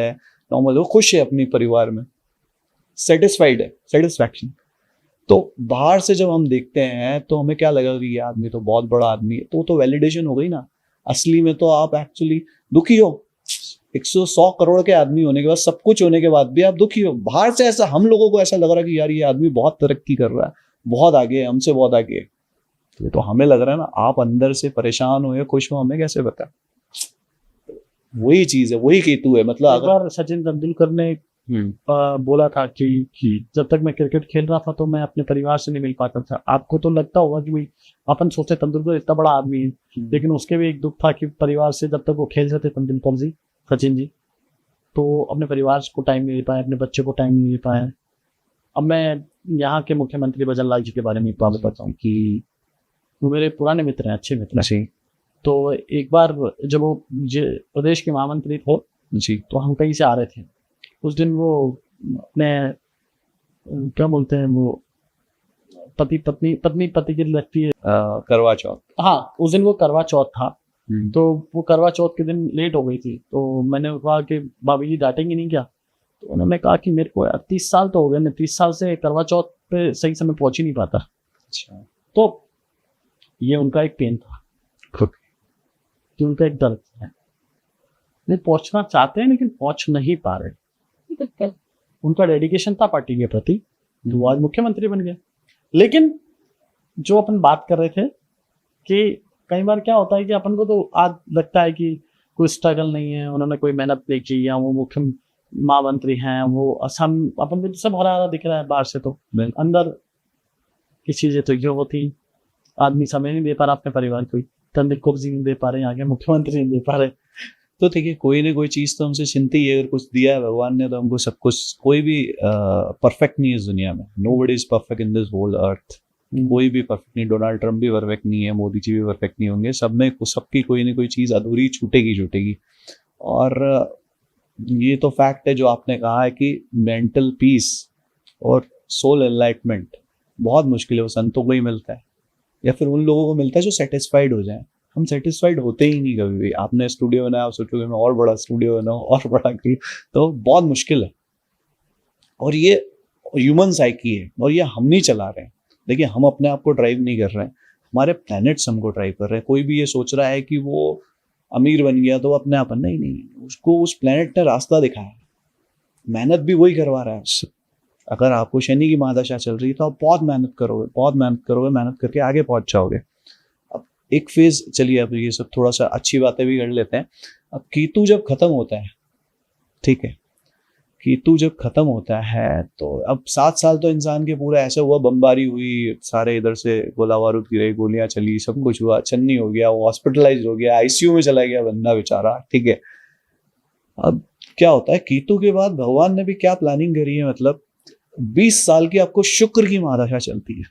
वो खुश है अपने परिवार में, सेटिस्फाइड है, सेटिस्फैक्शन। तो बाहर से जब हम देखते हैं तो हमें क्या लगेगा कि ये आदमी तो बहुत बड़ा आदमी है, तो वैलिडेशन हो गई ना। असली में तो आप एक्चुअली दुखी हो। 100 करोड़ के आदमी होने के बाद, सब कुछ होने के बाद भी आप दुखी हो। बाहर से ऐसा हम लोगों को ऐसा लग रहा है कि यार ये आदमी बहुत तरक्की कर रहा है, बहुत आगे है, हमसे बहुत आगे है। तो हमें लग रहा है ना, आप अंदर से परेशान हो या खुश हो, हमें कैसे पता। वही चीज है, वही केतु है। मतलब एक बार सचिन तेंदुलकर ने बोला था कि जब तक मैं क्रिकेट खेल रहा था तो मैं अपने परिवार से नहीं मिल पाता था। आपको तो लगता होगा कि भाई अपन सोचते तेंदुलकर इतना बड़ा आदमी है, लेकिन उसके भी एक दुख था कि परिवार से जब तक वो खेल रहे थे तेंदुलकर जी, सचिन जी, तो अपने परिवार को टाइम नहीं दे पाए, अपने बच्चे को टाइम नहीं दे पाए। अब मैं यहाँ के मुख्यमंत्री भजन लाल जी के बारे में बात बताता हूँ कि वो मेरे पुराने मित्र हैं, अच्छे मित्र हैं जी तो एक बार जब वो प्रदेश के महामंत्री थे जी, तो हम कहीं से आ रहे थे। उस दिन वो अपने क्या बोलते हैं वो पति की लगती है करवा चौथ। हाँ, उस दिन वो करवा चौथ था। तो वो करवा चौथ के दिन लेट हो गई थी, तो मैंने कहा कि भाभी जी डांटेंगे नहीं क्या? तो उन्होंने कहा कि मेरे को 30 साल तो हो गए, मैं 30 साल से करवा चौथ पे सही समय पहुंच ही नहीं पाता। अच्छा, तो ये उनका एक पेन था कि उनका एक दर्द है, नहीं पहुंचना चाहते हैं लेकिन पहुंच नहीं पा रहे। उनका डेडिकेशन था पार्टी के प्रति, तो वो आज मुख्यमंत्री बन गए। लेकिन जो अपन बात कर रहे थे कि कई बार क्या होता है कि अपन को तो आज लगता है कि कोई स्ट्रगल नहीं है, उन्होंने कोई मेहनत नहीं की, या वो मुख्य महामंत्री हैं, वो असम, अपन को तो सब हरा हरा दिख रहा है बाहर से, तो अंदर की चीजें तो जो होती, आदमी समय नहीं दे पा रहा अपने परिवार को, तेंदुलकर जी नहीं दे पा रहे, आगे मुख्यमंत्री नहीं दे पा रहे। तो देखिए, कोई ना कोई चीज तो हमसे छिनती है। अगर कुछ दिया है भगवान ने तो हमको सब कुछ। कोई भी परफेक्ट नहीं है इस दुनिया में। Nobody is perfect in this whole earth. कोई भी परफेक्ट नहीं। डोनाल्ड ट्रम्प भी परफेक्ट नहीं है, मोदी जी भी परफेक्ट नहीं होंगे। सब में सबकी कोई ना कोई चीज अधूरी छूटेगी। और ये तो फैक्ट है जो आपने कहा है कि मेंटल पीस और सोल एनलाइटमेंट बहुत मुश्किल है, वो संतों को ही मिलता है या फिर उन लोगों को मिलता है जो सेटिस्फाइड हो जाए। हम सेटिस्फाइड होते ही नहीं कभी भी। आपने स्टूडियो बनाया, आप सोचोगे मैं और बड़ा स्टूडियो बनाऊं और बड़ा की, तो बहुत मुश्किल है। और ये ह्यूमन साइकी है और ये हम नहीं चला रहे हैं। देखिए, हम अपने आप को ड्राइव नहीं कर रहे हैं, हमारे प्लैनेट्स हमको ड्राइव कर रहे हैं। कोई भी ये सोच रहा है कि वो अमीर बन गया तो वो अपने आप नहीं, उसको उस प्लैनेट ने रास्ता दिखाया, मेहनत भी वही करवा रहा है उससे। अगर आपको शनि की महादशा चल रही है तो आप बहुत मेहनत करोगे, मेहनत करके आगे पहुंच जाओगे। अब एक फेज, चलिए अब ये सब थोड़ा सा अच्छी बातें भी कर लेते हैं। अब केतु जब खत्म होता है, ठीक है, केतु जब खत्म होता है तो अब 7 साल तो इंसान के पूरा ऐसे हुआ, बमबारी हुई, सारे इधर से गोला बारूद गिरे, गोलियां चली, सब कुछ हुआ, चन्नी हो गया, वो हॉस्पिटलाइज हो गया, आईसीयू में चला गया बंदा बेचारा, ठीक है। अब क्या होता है, केतु के बाद भगवान ने भी क्या प्लानिंग करी है, मतलब 20 साल की आपको शुक्र की महादशा चलती है,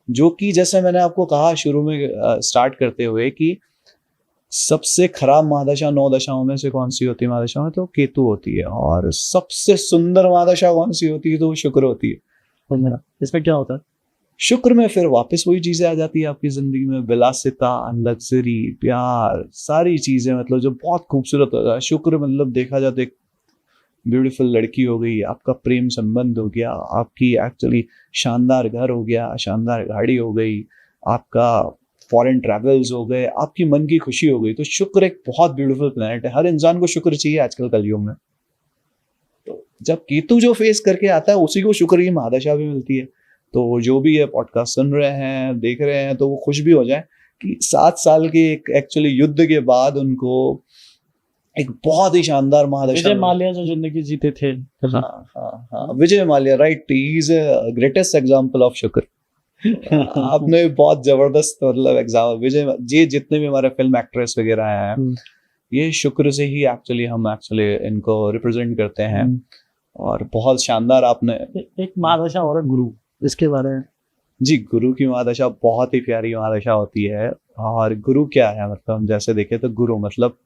जो कि जैसे मैंने आपको कहा शुरू में स्टार्ट करते हुए कि सबसे खराब महादशा 9 दशाओं में से कौन सी होती है महादशा में, तो केतु होती है। और सबसे सुंदर महादशा कौन सी होती है, तो वो शुक्र होती है। इसमें क्या होता है, शुक्र में फिर वापस वही चीजें आ जाती है आपकी जिंदगी में, विलासिता, लग्जरी, प्यार, सारी चीजें, मतलब जो बहुत खूबसूरत होता है। शुक्र मतलब देखा जाए तो एक ब्यूटीफुल लड़की हो गई, आपका प्रेम संबंध हो गया, आपकी एक्चुअली शानदार घर हो गया, शानदार गाड़ी हो गई, आपका फॉरेन ट्रैवल्स हो गए, आपकी मन की खुशी हो गई। तो शुक्र एक बहुत ब्यूटीफुल प्लैनेट है, हर इंसान को शुक्र चाहिए आजकल कलयुग में। तो जब केतु जो फेस करके आता है उसी को शुक्र की महादशा भी मिलती है। तो जो भी ये पॉडकास्ट सुन रहे हैं, देख रहे हैं, तो वो खुश भी हो जाए कि 7 साल के एक एक्चुअली युद्ध के बाद उनको एक बहुत ही शानदार महादशा। विजय माल्या जो जिंदगी जीते थे, हाँ, Vijay Mallya, right, he is greatest example of शुक्र। आपने बहुत जबरदस्त मतलब एग्जाम, विजय जी, जितने भी हमारे फिल्म एक्ट्रेस वगैरह हैं, ये शुक्र से ही एक्चुअली हम इनको रिप्रेजेंट करते हैं। और बहुत शानदार आपने एक महादशा और गुरु, इसके बारे में जी। गुरु की महादशा बहुत ही प्यारी महादशा होती है। और गुरु क्या है, मतलब हम जैसे देखें तो गुरु मतलब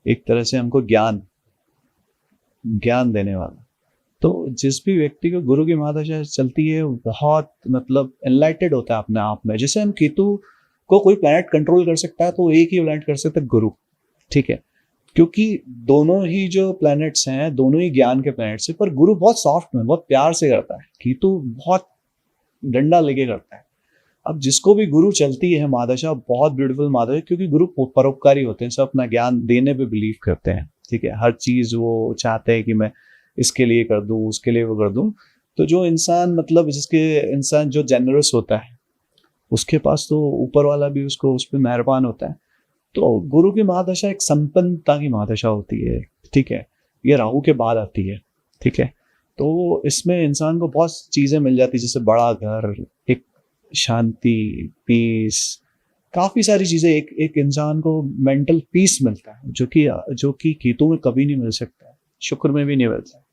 एक तरह से हमको ज्ञान देने वाला। तो जिस भी व्यक्ति को गुरु की महादशा चलती है बहुत मतलब एनलाइटेड होता है अपने आप में। जैसे हम केतु को कोई प्लैनेट कंट्रोल कर सकता है तो एक ही प्लैनेट कर सकता है, गुरु। ठीक है, क्योंकि दोनों ही जो प्लैनेट्स हैं दोनों ही ज्ञान के प्लैनेट्स हैं, पर गुरु बहुत सॉफ्ट में बहुत प्यार से करता है, केतु बहुत डंडा लेके करता है। अब जिसको भी गुरु चलती है महादशा, बहुत ब्यूटीफुल महादशा, क्योंकि गुरु परोपकारी होते हैं, सब अपना ज्ञान देने पे बिलीव करते हैं। ठीक है, हर चीज वो चाहते हैं कि मैं इसके लिए कर दूं, उसके लिए वो कर दूं। तो जो इंसान मतलब जिसके इंसान जो जेनरस होता है उसके पास तो ऊपर वाला भी उसको उस पर मेहरबान होता है। तो गुरु की महादशा एक संपन्नता की महादशा होती है। ठीक है, ये राहु के बाद आती है। ठीक है, तो इसमें इंसान को बहुत चीजें मिल जाती है, जैसे बड़ा घर, एक शांति, पीस, काफी सारी चीजें। एक इंसान को मेंटल पीस मिलता है जो कि केतु में कभी नहीं मिल सकता है, शुक्र में भी नहीं मिलता।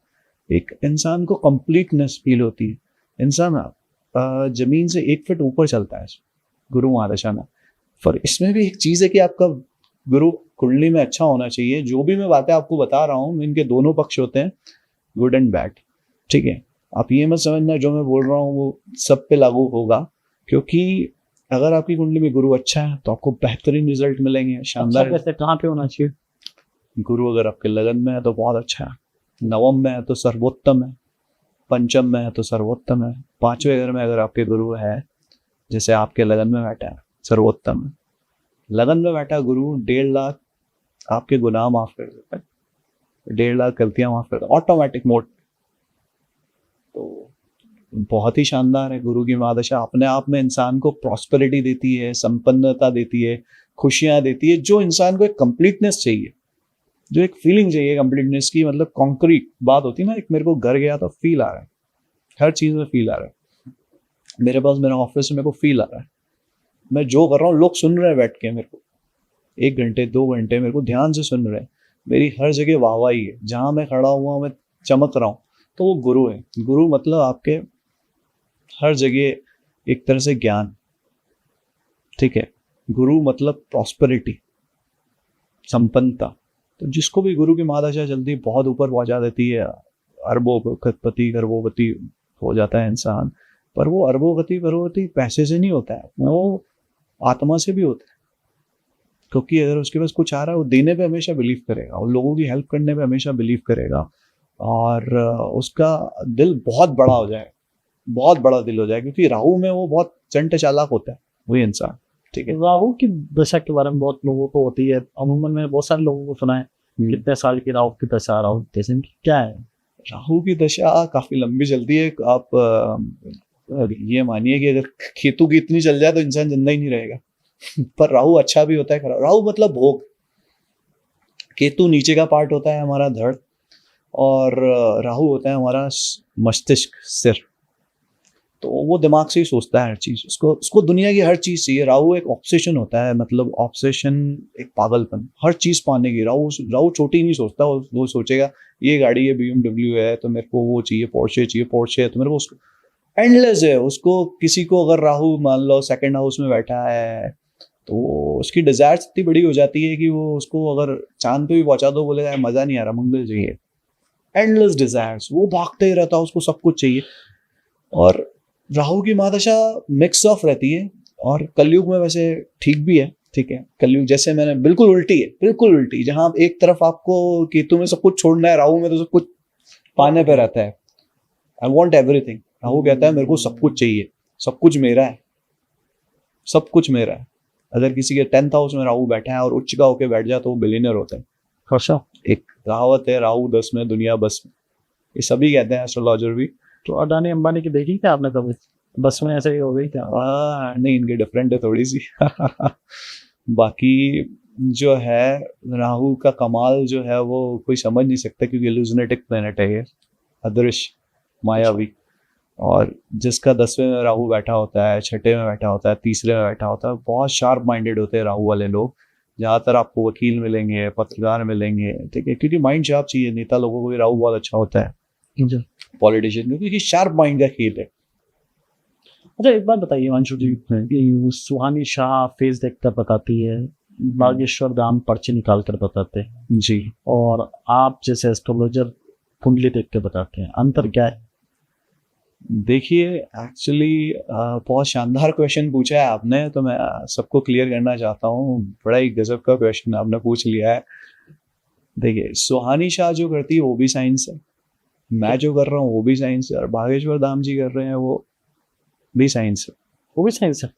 एक इंसान को कंप्लीटनेस फील होती है। इंसान जमीन से 1 फीट ऊपर चलता है गुरु महादशा में। पर इसमें भी एक चीज है कि आपका गुरु कुंडली में अच्छा होना चाहिए। जो भी मैं बातें आपको बता रहा हूँ इनके दोनों पक्ष होते हैं, गुड एंड बैड। ठीक है, आप ये मत समझना जो मैं बोल रहा हूँ वो सब पे लागू होगा, क्योंकि अगर आपकी कुंडली में गुरु अच्छा है तो आपको बेहतरीन रिजल्ट मिलेंगे, शानदार। कैसे, कहाँ पे होना चाहिए? गुरु अगर आपके लगन में है तो बहुत अच्छा है, नवम में है तो सर्वोत्तम है, पंचम में है तो सर्वोत्तम है, 5वें घर में अगर आपके गुरु है, जैसे आपके लगन में बैठा है, सर्वोत्तम है। लगन में बैठा गुरु 1.5 लाख आपके गुनाह माफ कर देता है, 1.5 लाख गलतियां माफ कर देता है, ऑटोमेटिक मोड। तो बहुत ही शानदार है गुरु की महादशा। अपने आप में इंसान को प्रॉस्पेरिटी देती है, संपन्नता देती है, खुशियां देती है। जो इंसान को एक कंप्लीटनेस चाहिए, जो एक फीलिंग चाहिए कंप्लीटनेस की, मतलब कॉन्क्रीट बात होती है ना, एक मेरे को घर गया तो फील आ रहा है, हर चीज में फील आ रहा है। मेरे पास मेरा ऑफिस में मेरे को फील आ रहा है, मैं जो कर रहा हूँ लोग सुन रहे हैं बैठ के, मेरे को 1 घंटे 2 घंटे मेरे को ध्यान से सुन रहे हैं, मेरी हर जगह वाहवाही है, जहां मैं खड़ा हुआ मैं चमक रहा हूँ, तो वो गुरु है। गुरु मतलब आपके हर जगह एक तरह से ज्ञान। ठीक है, गुरु मतलब प्रॉस्पेरिटी, संपन्नता। तो जिसको भी गुरु की महादशा जल्दी बहुत ऊपर पहुंचा देती है, अरबोपति गर्भोपति हो जाता है इंसान। पर वो अरबोपति गर्भोपति पैसे से नहीं होता है, वो आत्मा से भी होता है। क्योंकि अगर उसके पास कुछ आ रहा है वो देने पे हमेशा बिलीव करेगा, और लोगों की हेल्प करने पे हमेशा बिलीव करेगा, और उसका दिल बहुत बड़ा हो जाए, बहुत बड़ा दिल हो जाए, क्योंकि राहु में वो बहुत चंट चालाक होता है वही इंसान। ठीक है, राहु की दशा के बारे में बहुत लोगों को होती है, अमूमन मैंने बहुत सारे लोगों को सुना है कितने साल की राहु की दशा, राहु की दशा क्या है? राहु की दशा काफी लंबी चलती है। आप ये मानिए कि अगर केतु की इतनी चल जाए तो इंसान जिंदा ही नहीं रहेगा। पर राहु अच्छा भी होता है, खराब। राहु मतलब भोग, केतु नीचे का पार्ट होता है हमारा धड़, और राहु होता है हमारा मस्तिष्क, सिर। तो वो दिमाग से ही सोचता है हर चीज, उसको दुनिया की हर चीज चाहिए। राहु एक ऑब्सेशन होता है, मतलब ऑब्सेशन, एक पागलपन, हर चीज पाने की। राहु छोटी नहीं सोचता, वो सोचेगा ये गाड़ी है BMW है तो मेरे को वो चाहिए, पोर्शे चाहिए, पोर्शे है तो मेरे को उसको एंडलेस है। उसको किसी को अगर राहु मान लो 2nd हाउस में बैठा है तो उसकी डिजायर्स इतनी बड़ी हो जाती है कि वो उसको अगर चांद पे भी पहुंचा दो बोलेगा मजा नहीं आ रहा, मंगल चाहिए। एंडलेस डिजायर्स, वो भागते ही रहता है, उसको सब कुछ चाहिए। और राहु की महादशा मिक्स ऑफ रहती है, और कलयुग में वैसे ठीक भी है। ठीक है, कलयुग जैसे मैंने बिल्कुल उल्टी है, बिल्कुल उल्टी। जहां एक तरफ आपको केतु में सब कुछ छोड़ना है, राहु में तो सब कुछ पाने पे रहता है। I want everything. राहु कहता है मेरे को सब कुछ चाहिए, सब कुछ मेरा है, सब कुछ मेरा है। अगर किसी के 10th हाउस में राहु बैठा है और उच्च का होकर बैठ जाए तो वो बिलियनर होता है। अच्छा, एक कहावत है, राहु 10 में दुनिया बस में, ये सभी कहते हैं एस्ट्रोलॉजर भी। तो अडानी अंबानी की देखी क्या आपने कभी? बस में ऐसे ही हो गई क्या? नहीं, इनकी डिफरेंट है थोड़ी सी। बाकी जो है राहु का कमाल जो है वो कोई समझ नहीं सकता, क्योंकि इल्यूजनेटिक प्लेनेट है ये, अदृश्य, मायावी। और जिसका 10वें में राहु बैठा होता है, 6ठे में बैठा होता है, 3रे में बैठा होता है, बहुत शार्प माइंडेड होते हैं राहु वाले लोग। ज़्यादातर आपको वकील मिलेंगे, पत्रकार मिलेंगे। ठीक है, क्योंकि माइंड शार्प चाहिए। नेता लोगों को भी राहु बहुत अच्छा होता है, पॉलिटिशियन, क्योंकि शार्प माइंड का खेल है। अच्छा, एक बात बताइए हिमांशु जी, ये सुहानी शाह फेस देखकर बताती है, बागेश्वर दाम पर्ची निकाल कर बताते हैं जी, और आप जैसे एस्ट्रोलॉजर कुंडली देख कर बताते हैं, अंतर क्या है? देखिए एक्चुअली बहुत शानदार क्वेश्चन पूछा है आपने, तो मैं सबको क्लियर करना चाहता हूँ। बड़ा ही गजब का क्वेश्चन आपने पूछ लिया है। देखिए सुहानी शाह जो करती है वो भी साइंस है, मैं जो कर रहा हूँ वो भी साइंस है, और बागेश्वर धाम जी कर रहे हैं वो भी साइंस है। वो भी साइंस है।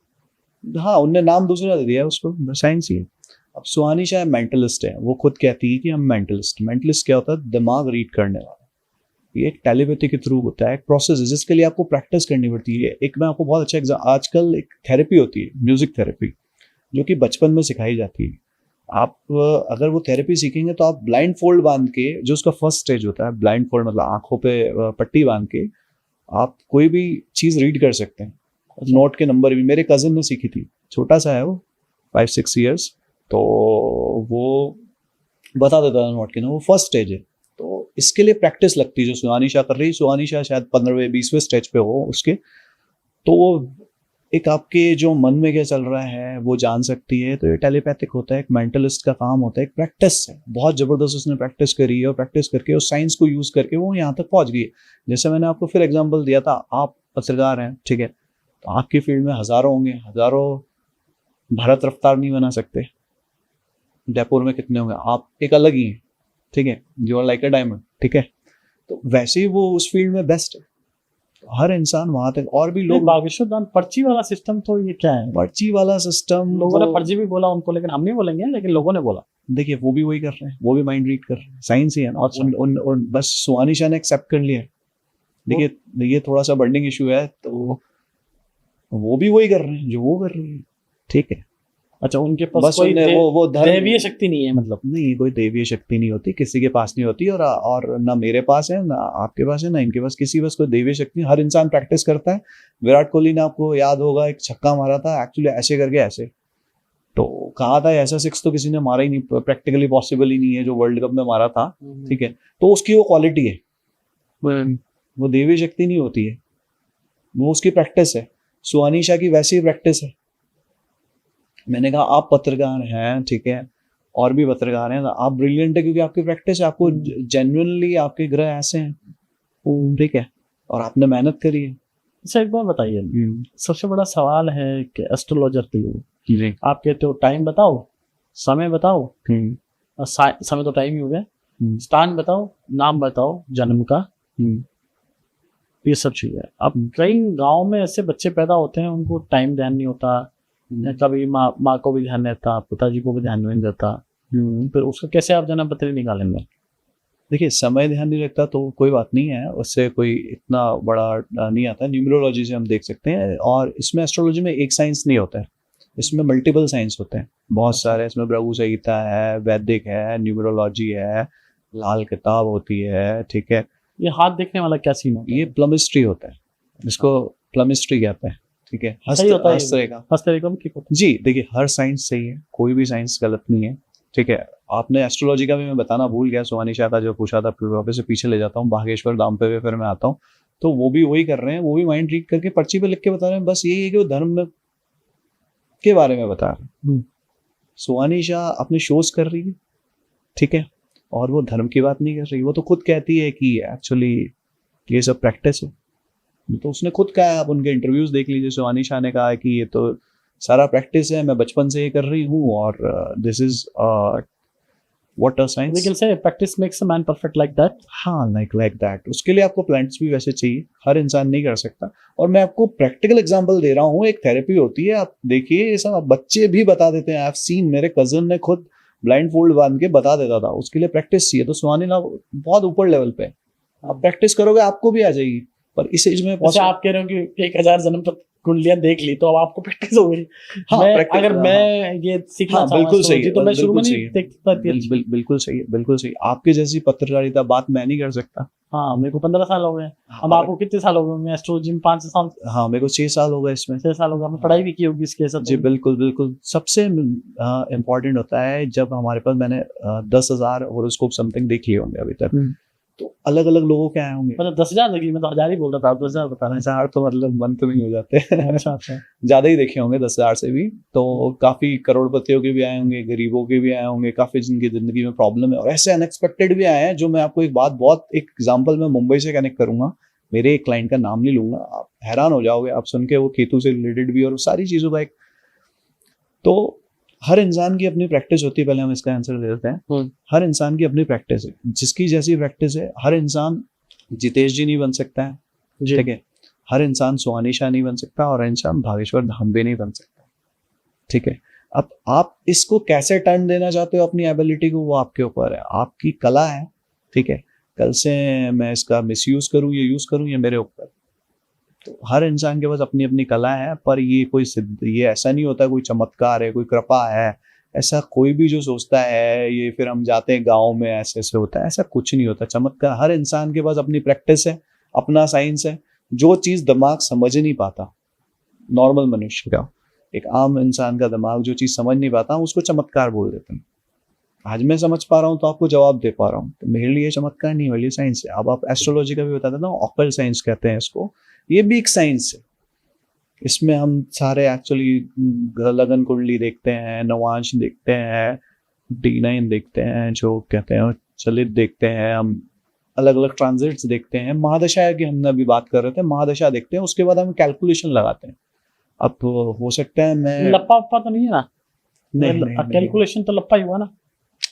हाँ, उनने नाम दूसरा दे दिया है उसको, साइंस ही है। अब सुहानी शाह मेंटलिस्ट है, वो खुद कहती है कि हम मेंटलिस्ट। मेंटलिस्ट क्या होता है? दिमाग रीड करने वाला। ये एक टेलीपैथी के थ्रू होता है, एक प्रोसेस है जिसके लिए आपको प्रैक्टिस करनी पड़ती है। एक मैं आपको बहुत अच्छा आजकल एक थेरेपी होती है, म्यूजिक थेरेपी, जो कि बचपन में सिखाई जाती है। आप अगर वो थेरेपी सीखेंगे तो आप ब्लाइंड फोल्ड बांध के, जो उसका फर्स्ट स्टेज होता है ब्लाइंड फोल्ड मतलब आंखों पे पट्टी बांध के आप कोई भी चीज रीड कर सकते हैं। नोट के नंबर भी मेरे कजिन ने सीखी थी, छोटा सा है वो, 5-6 ईयर्स, तो वो बता देता था नोट के नंबर, वो फर्स्ट स्टेज है। तो इसके लिए प्रैक्टिस लगती है जो सुहानी शाह कर रही है। सुहानी शाह शायद 15वें-20वें स्टेज पे हो उसके, तो वो एक आपके जो मन में क्या चल रहा है वो जान सकती है। तो ये टेलीपैथिक होता है, एक मेंटलिस्ट का काम होता है, एक प्रैक्टिस है, बहुत जबरदस्त उसने प्रैक्टिस करी है, और प्रैक्टिस करके उस साइंस को यूज करके वो यहाँ तक पहुंच गई है। जैसे मैंने आपको फिर एग्जांपल दिया था, आप पत्रकार हैं, ठीक है, तो आपकी फील्ड में हजारों होंगे, हजारों भारत रफ्तार नहीं बना सकते। जयपुर में कितने होंगे, आप एक अलग ही हैं, ठीक है, you are like a diamond, ठीक है। तो वैसे ही वो उस फील्ड में बेस्ट है, हर इंसान वहां तक। और भी लोग, बागेश्वर धाम पर्ची वाला सिस्टम, तो ये क्या है? पर्ची वाला सिस्टम, लोगों ने फर्जी भी बोला उनको, लेकिन हम नहीं बोलेंगे, लेकिन लोगों ने बोला। देखिए वो भी वही कर रहे हैं, वो भी माइंड रीड कर रहे हैं, साइंस ही है ना। उन बस सुहानी शाह ने एक्सेप्ट कर लिया। देखिए ये थोड़ा सा बर्निंग इशू है, तो वो भी वही कर रहे हैं जो वो कर रही है, ठीक है। अच्छा, उनके पास बस कोई वो दैवीय शक्ति नहीं है, मतलब नहीं, कोई दैवीय शक्ति नहीं होती, किसी के पास नहीं होती, और ना मेरे पास है, ना आपके पास है, ना इनके पास, किसी बस कोई दैवीय शक्ति। हर इंसान प्रैक्टिस करता है। विराट कोहली ने, आपको याद होगा, एक छक्का मारा था एक्चुअली ऐसे करके, ऐसे, तो कहा था ऐसा सिक्स तो किसी ने मारा ही नहीं, प्रैक्टिकली पॉसिबल ही नहीं है, जो वर्ल्ड कप में मारा था, ठीक है। तो उसकी वो क्वालिटी है, वो दैवीय शक्ति नहीं होती है, वो उसकी प्रैक्टिस है। सुहानी शाह की वैसी ही प्रैक्टिस है। मैंने कहा आप पत्रकार हैं, ठीक है, और भी पत्रकार हैं, आप ब्रिलियंट है क्योंकि आपकी प्रैक्टिस है, आपको जेन्युइनली आपके ग्रह ऐसे हैं, ठीक है, और आपने मेहनत करी है। अच्छा, एक बार बताइए, सबसे बड़ा सवाल है कि एस्ट्रोलॉजर थे वो, आप कहते हो टाइम बताओ, समय बताओ, समय तो टाइम ही हो गया, स्थान बताओ, नाम बताओ जन्म का, ये सब चीजें। अब कई गांव में ऐसे बच्चे पैदा होते हैं, उनको टाइम ध्यान नहीं होता, कभी माँ को भी ध्यान रहता, पिताजी को भी ध्यान नहीं रहता, फिर उसका कैसे आप जन्म पत्र निकालेंगे? देखिए समय ध्यान नहीं रखता तो कोई बात नहीं है, उससे कोई इतना बड़ा नहीं आता। न्यूमरोलॉजी से हम देख सकते हैं, और इसमें एस्ट्रोलॉजी में एक साइंस नहीं होता है, इसमें मल्टीपल साइंस होते हैं, बहुत सारे। इसमें भृगु संहिता है, वैदिक है, न्यूमरोलॉजी है, लाल किताब होती है, ठीक है। ये हाथ देखने वाला क्या सीन होता है? ये प्लमिस्ट्री होता है, जिसको प्लमिस्ट्री कहते हैं, ठीक है। हस्तरेखा ठीक होता है जी। देखिए हर साइंस सही है, कोई भी साइंस गलत नहीं है, ठीक है। आपने एस्ट्रोलॉजी का भी मैं बताना भूल गया, सुहानी शाह का जो पूछा था, वापस से पीछे ले जाता हूँ, बागेश्वर धाम पे फिर मैं आता हूँ। तो वो भी वही कर रहे हैं, वो भी माइंड रीड करके पर्ची पे लिख के बता रहे हैं। बस यही है कि वो धर्म के बारे में बता रहे हैं। सुहानी शाह अपने शोज कर रही है, ठीक है, और वो धर्म की बात नहीं कर रही। वो तो खुद कहती है कि एक्चुअली ये सब प्रैक्टिस है, तो उसने खुद कहा है। आप उनके इंटरव्यूज देख लीजिए, सुहानी शाह ने कहा है कि ये तो सारा प्रैक्टिस है, मैं बचपन से ये कर रही हूँ, और this is what a science, लेकिन से practice makes a man perfect, like that. हाँ, लाइक दैट। उसके लिए आपको प्लांट्स भी वैसे चाहिए, हर इंसान नहीं कर सकता। और मैं आपको प्रैक्टिकल एग्जांपल दे रहा हूँ, एक थेरेपी होती है, आप देखिए, ये सब बच्चे भी बता देते हैं। आई हैव सीन, मेरे कजन ने खुद ब्लाइंड फोल्ड बांध के बता देता था। उसके लिए प्रैक्टिस चाहिए। तो सुहानी ना बहुत ऊपर लेवल पे, आप प्रैक्टिस करोगे आपको भी आ जाएगी। पर इस एज में आप कह रहे हो कि 1000 जन्म तक कुंडलियां देख ली तो अब आपको प्रैक्टिस हो गई। हाँ, अगर मैं ये सीखना बिल्कुल सही है, तो मैं शुरू में नहीं देख पाती। बिल्कुल सही है, बिल्कुल सही। आपके जैसी पत्रकारिता बात मैं नहीं कर सकता। हाँ, मेरे को 15 साल हो गए। अब आपको कितने साल हो गए? मैं एस्ट्रोलॉजी में 5 साल। हाँ, मेरे को 6 साल हो गए इसमें। 6 साल हो गए। हमने पढ़ाई भी की होगी इसके सब। जी बिल्कुल। सबसे इम्पोर्टेंट होता है जब हमारे पास, मैंने 10,000 होरोस्कोप समथिंग देख लिए होंगे अभी तक, तो अलग अलग लोगों के आए होंगे। मतलब 10,000 लगी, मैं तो 1000 ही बोल रहा था, 10,000 बता रहे हैं। 1000 तो मतलब मन तो नहीं हो जाते। अच्छा। ज्यादा ही देखे होंगे 10,000 से भी। तो काफी करोड़पतियों के भी आए होंगे, गरीबों के भी आए होंगे, काफी जिनकी जिंदगी में प्रॉब्लम है, और ऐसे अनएक्सपेक्टेड भी आए हैं। जो मैं आपको एक बात, बहुत एक एग्जांपल मैं मुंबई से कनेक्ट करूंगा। मेरे एक क्लाइंट का नाम नहीं लूंगा, आप हैरान हो जाओगे आप सुन के, वो केतु से रिलेटेड भी और सारी चीज़ों का एक। तो हर इंसान की अपनी प्रैक्टिस होती है, पहले हम इसका आंसर दे देते हैं। हर इंसान की अपनी प्रैक्टिस है, जिसकी जैसी प्रैक्टिस है। हर इंसान जितेश जी नहीं बन सकता है, ठीक है। हर इंसान सुहानी शाह नहीं बन सकता, और इंसान भागेश्वर धाम भी नहीं बन सकता, ठीक है। अब आप इसको कैसे टर्न देना चाहते हो अपनी एबिलिटी को, वो आपके ऊपर है, आपकी कला है, ठीक है। कल से मैं इसका मिसयूज करूँ या यूज करूँ, ये मेरे ऊपर। तो हर इंसान के पास अपनी अपनी कला है, पर ये कोई ये ऐसा नहीं होता कोई चमत्कार है, कोई कृपा है, ऐसा कोई भी जो सोचता है ये फिर हम जाते हैं गाँव में ऐसे ऐसे होता है, ऐसा कुछ नहीं होता। चमत्कार, हर इंसान के पास अपनी प्रैक्टिस है, अपना साइंस है। जो चीज़ दिमाग समझ नहीं पाता, नॉर्मल मनुष्य का, एक आम इंसान का दिमाग जो चीज़ समझ नहीं पाता, उसको चमत्कार बोल देते हैं। आज मैं समझ पा रहा हूँ तो आपको जवाब दे पा रहा हूँ, तो मेरे लिए चमत्कार नहीं, मेरे लिए साइंस है। अब आप एस्ट्रोलॉजी का भी बता देता हूँ, ऑकल्ट साइंस कहते हैं इसको, ये भी एक साइंस है। इसमें हम सारे एक्चुअली लगन कुंडली देखते हैं, नवांश देखते हैं, D9 देखते हैं, जो कहते हैं चलित देखते हैं, हम अलग अलग ट्रांजिट्स देखते हैं, महादशा की हमने अभी बात कर रहे थे, महादशा देखते हैं, उसके बाद हम कैलकुलेशन लगाते हैं। अब हो सकता है मैं लप्पा वप्पा तो नहीं है ना? नहीं, कैलकुलेशन तो लप्पा ही हुआ ना?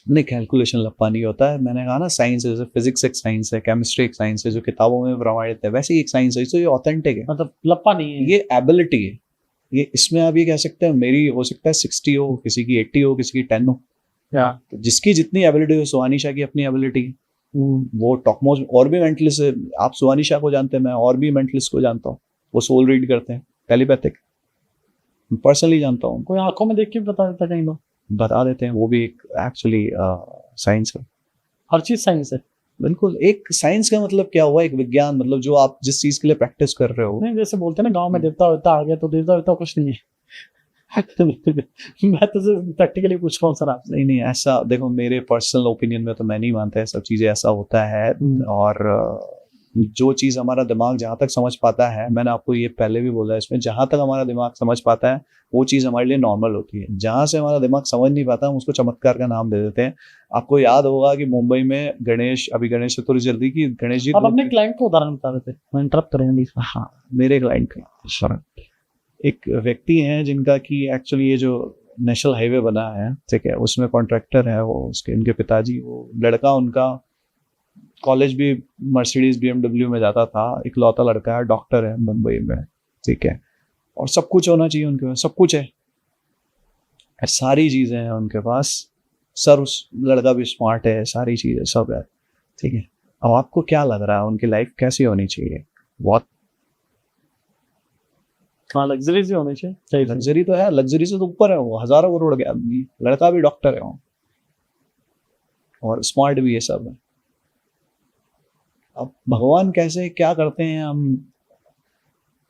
नहीं, कैलकुलेशन लप्पा नहीं होता है। मैंने कहा ना साइंस है, जैसे फिजिक्स एक साइंस है, केमिस्ट्री एक साइंस है, जो किताबों में प्रमाणित है, वैसे ही एक साइंस है। तो ये ऑथेंटिक है, मतलब लप्पा नहीं है, ये एबिलिटी है। ये इसमें आप ये कह सकते हैं मेरी हो सकता है 60 हो, किसी की 80 हो, किसी की 10 हो, तो जिसकी जितनी एबिलिटी हो। सुहानी शाह की अपनी एबिलिटी, वो टॉप मोस्ट और भी मेंटलिस्ट है। आप सुहानी शाह को जानते हैं, मैं और भी मेंटलिस्ट को जानता हूँ, वो सोल रीड करते हैं, टेलीपैथिक, पर्सनली जानता हूँ। कोई आंखों में देख के बता देता कहीं लोग, बता देते हैं, वो भी एक एक्चुअली साइंस है। हर चीज साइंस है, बिल्कुल। एक साइंस का मतलब क्या हुआ, एक विज्ञान, मतलब जो आप जिस चीज के लिए प्रैक्टिस कर रहे हो। नहीं जैसे बोलते हैं ना गांव में देवता वेवता आ गया, तो देवता वेवता कुछ नहीं है। मैं तो प्रैक्टिकली पूछ रहा हूँ सर आपसे। नहीं, ऐसा देखो, मेरे पर्सनल ओपिनियन में तो मैं नहीं मानता है सब चीजें ऐसा होता है। और जो चीज हमारा दिमाग जहाँ तक समझ पाता है, मैंने आपको ये पहले भी बोला, इसमें जहाँ तक हमारा दिमाग समझ पाता है वो चीज हमारे लिए नॉर्मल होती है। जहाँ से हमारा दिमाग समझ नहीं पाता, हम उसको चमत्कार का नाम दे देते हैं। आपको याद होगा कि मुंबई में गणेश, अभी गणेश चतुर्थी जल्दी की, गणेश जी। आप अपने क्लाइंट को उदाहरण बता रहे थे, मैं इंटरप्ट करूंगी। हाँ, मेरे क्लाइंट का एक व्यक्ति हैं जिनका कि एक्चुअली ये जो नेशनल हाईवे बना है, ठीक है, उसमें कॉन्ट्रैक्टर है वो, उसके इनके पिताजी, वो लड़का उनका कॉलेज भी मर्सिडीज BMW में जाता था, इकलौता लड़का है, डॉक्टर है मुंबई में, ठीक है, और सब कुछ होना चाहिए उनके पास, सब कुछ है, सारी चीज़ें हैं उनके पास, सर उस लड़का भी स्मार्ट है, सारी चीज़ें सब है, ठीक है। अब आपको क्या लग रहा है उनकी लाइफ कैसी होनी चाहिए? बहुत हाँ, लग्जरी से होनी चाहिए। लग्जरी तो है, लग्जरी से तो ऊपर है वो, हजारों करोड़ के आदमी, लड़का भी डॉक्टर है वो, और स्मार्ट भी, ये सब है। अब भगवान कैसे क्या करते हैं हम,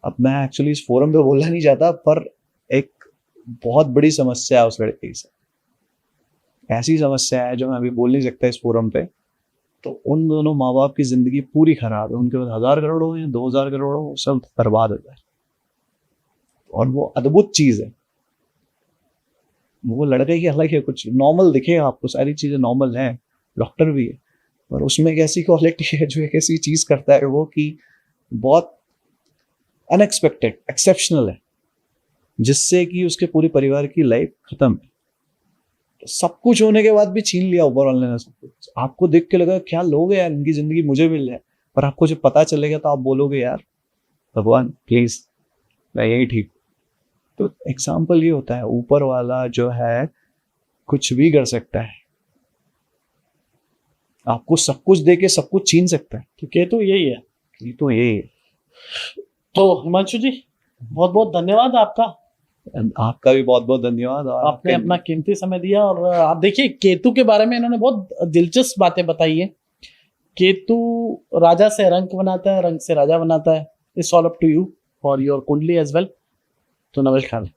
अब मैं एक्चुअली इस फोरम पे बोलना नहीं चाहता, पर एक बहुत बड़ी समस्या है उस लड़के से, ऐसी समस्या है जो मैं अभी बोल नहीं सकता इस फोरम पे। तो उन दोनों माँ बाप की जिंदगी पूरी खराब है, उनके पास 1000 करोड़ हो या 2000 करोड़ हो, सब बर्बाद हो जाए। और वो अद्भुत चीज है, वो लड़के की अलग है, कुछ नॉर्मल दिखेगा आपको, सारी चीजें नॉर्मल है, डॉक्टर भी है, पर उसमें एक ऐसी क्वालिटी है जो एक ऐसी चीज करता है वो कि बहुत अनएक्सपेक्टेड, एक्सेप्शनल है, जिससे कि उसके पूरे परिवार की लाइफ खत्म है। तो सब कुछ होने के बाद भी छीन लिया ऊपर वाले ने सब कुछ। आपको देख के लगा क्या लोग हैं यार, इनकी जिंदगी मुझे मिल जाए, पर आपको जब पता चलेगा तो आप बोलोगे यार भगवान प्लीज मैं यही ठीक। तो एग्जाम्पल ये होता है, ऊपर वाला जो है कुछ भी कर सकता है, आपको सब कुछ दे के सब कुछ छीन सकता है। तो केतु यही है, ये तो यही है। तो हिमांशु जी बहुत बहुत धन्यवाद आपका, आपका भी बहुत बहुत धन्यवाद। और आपने अपना कीमती समय दिया। और आप देखिए केतु के बारे में इन्होंने बहुत दिलचस्प बातें बताई है। केतु राजा से रंक बनाता है, रंक से राजा बनाता है। It's all up to you for your kundli as well. तो नमस्कार।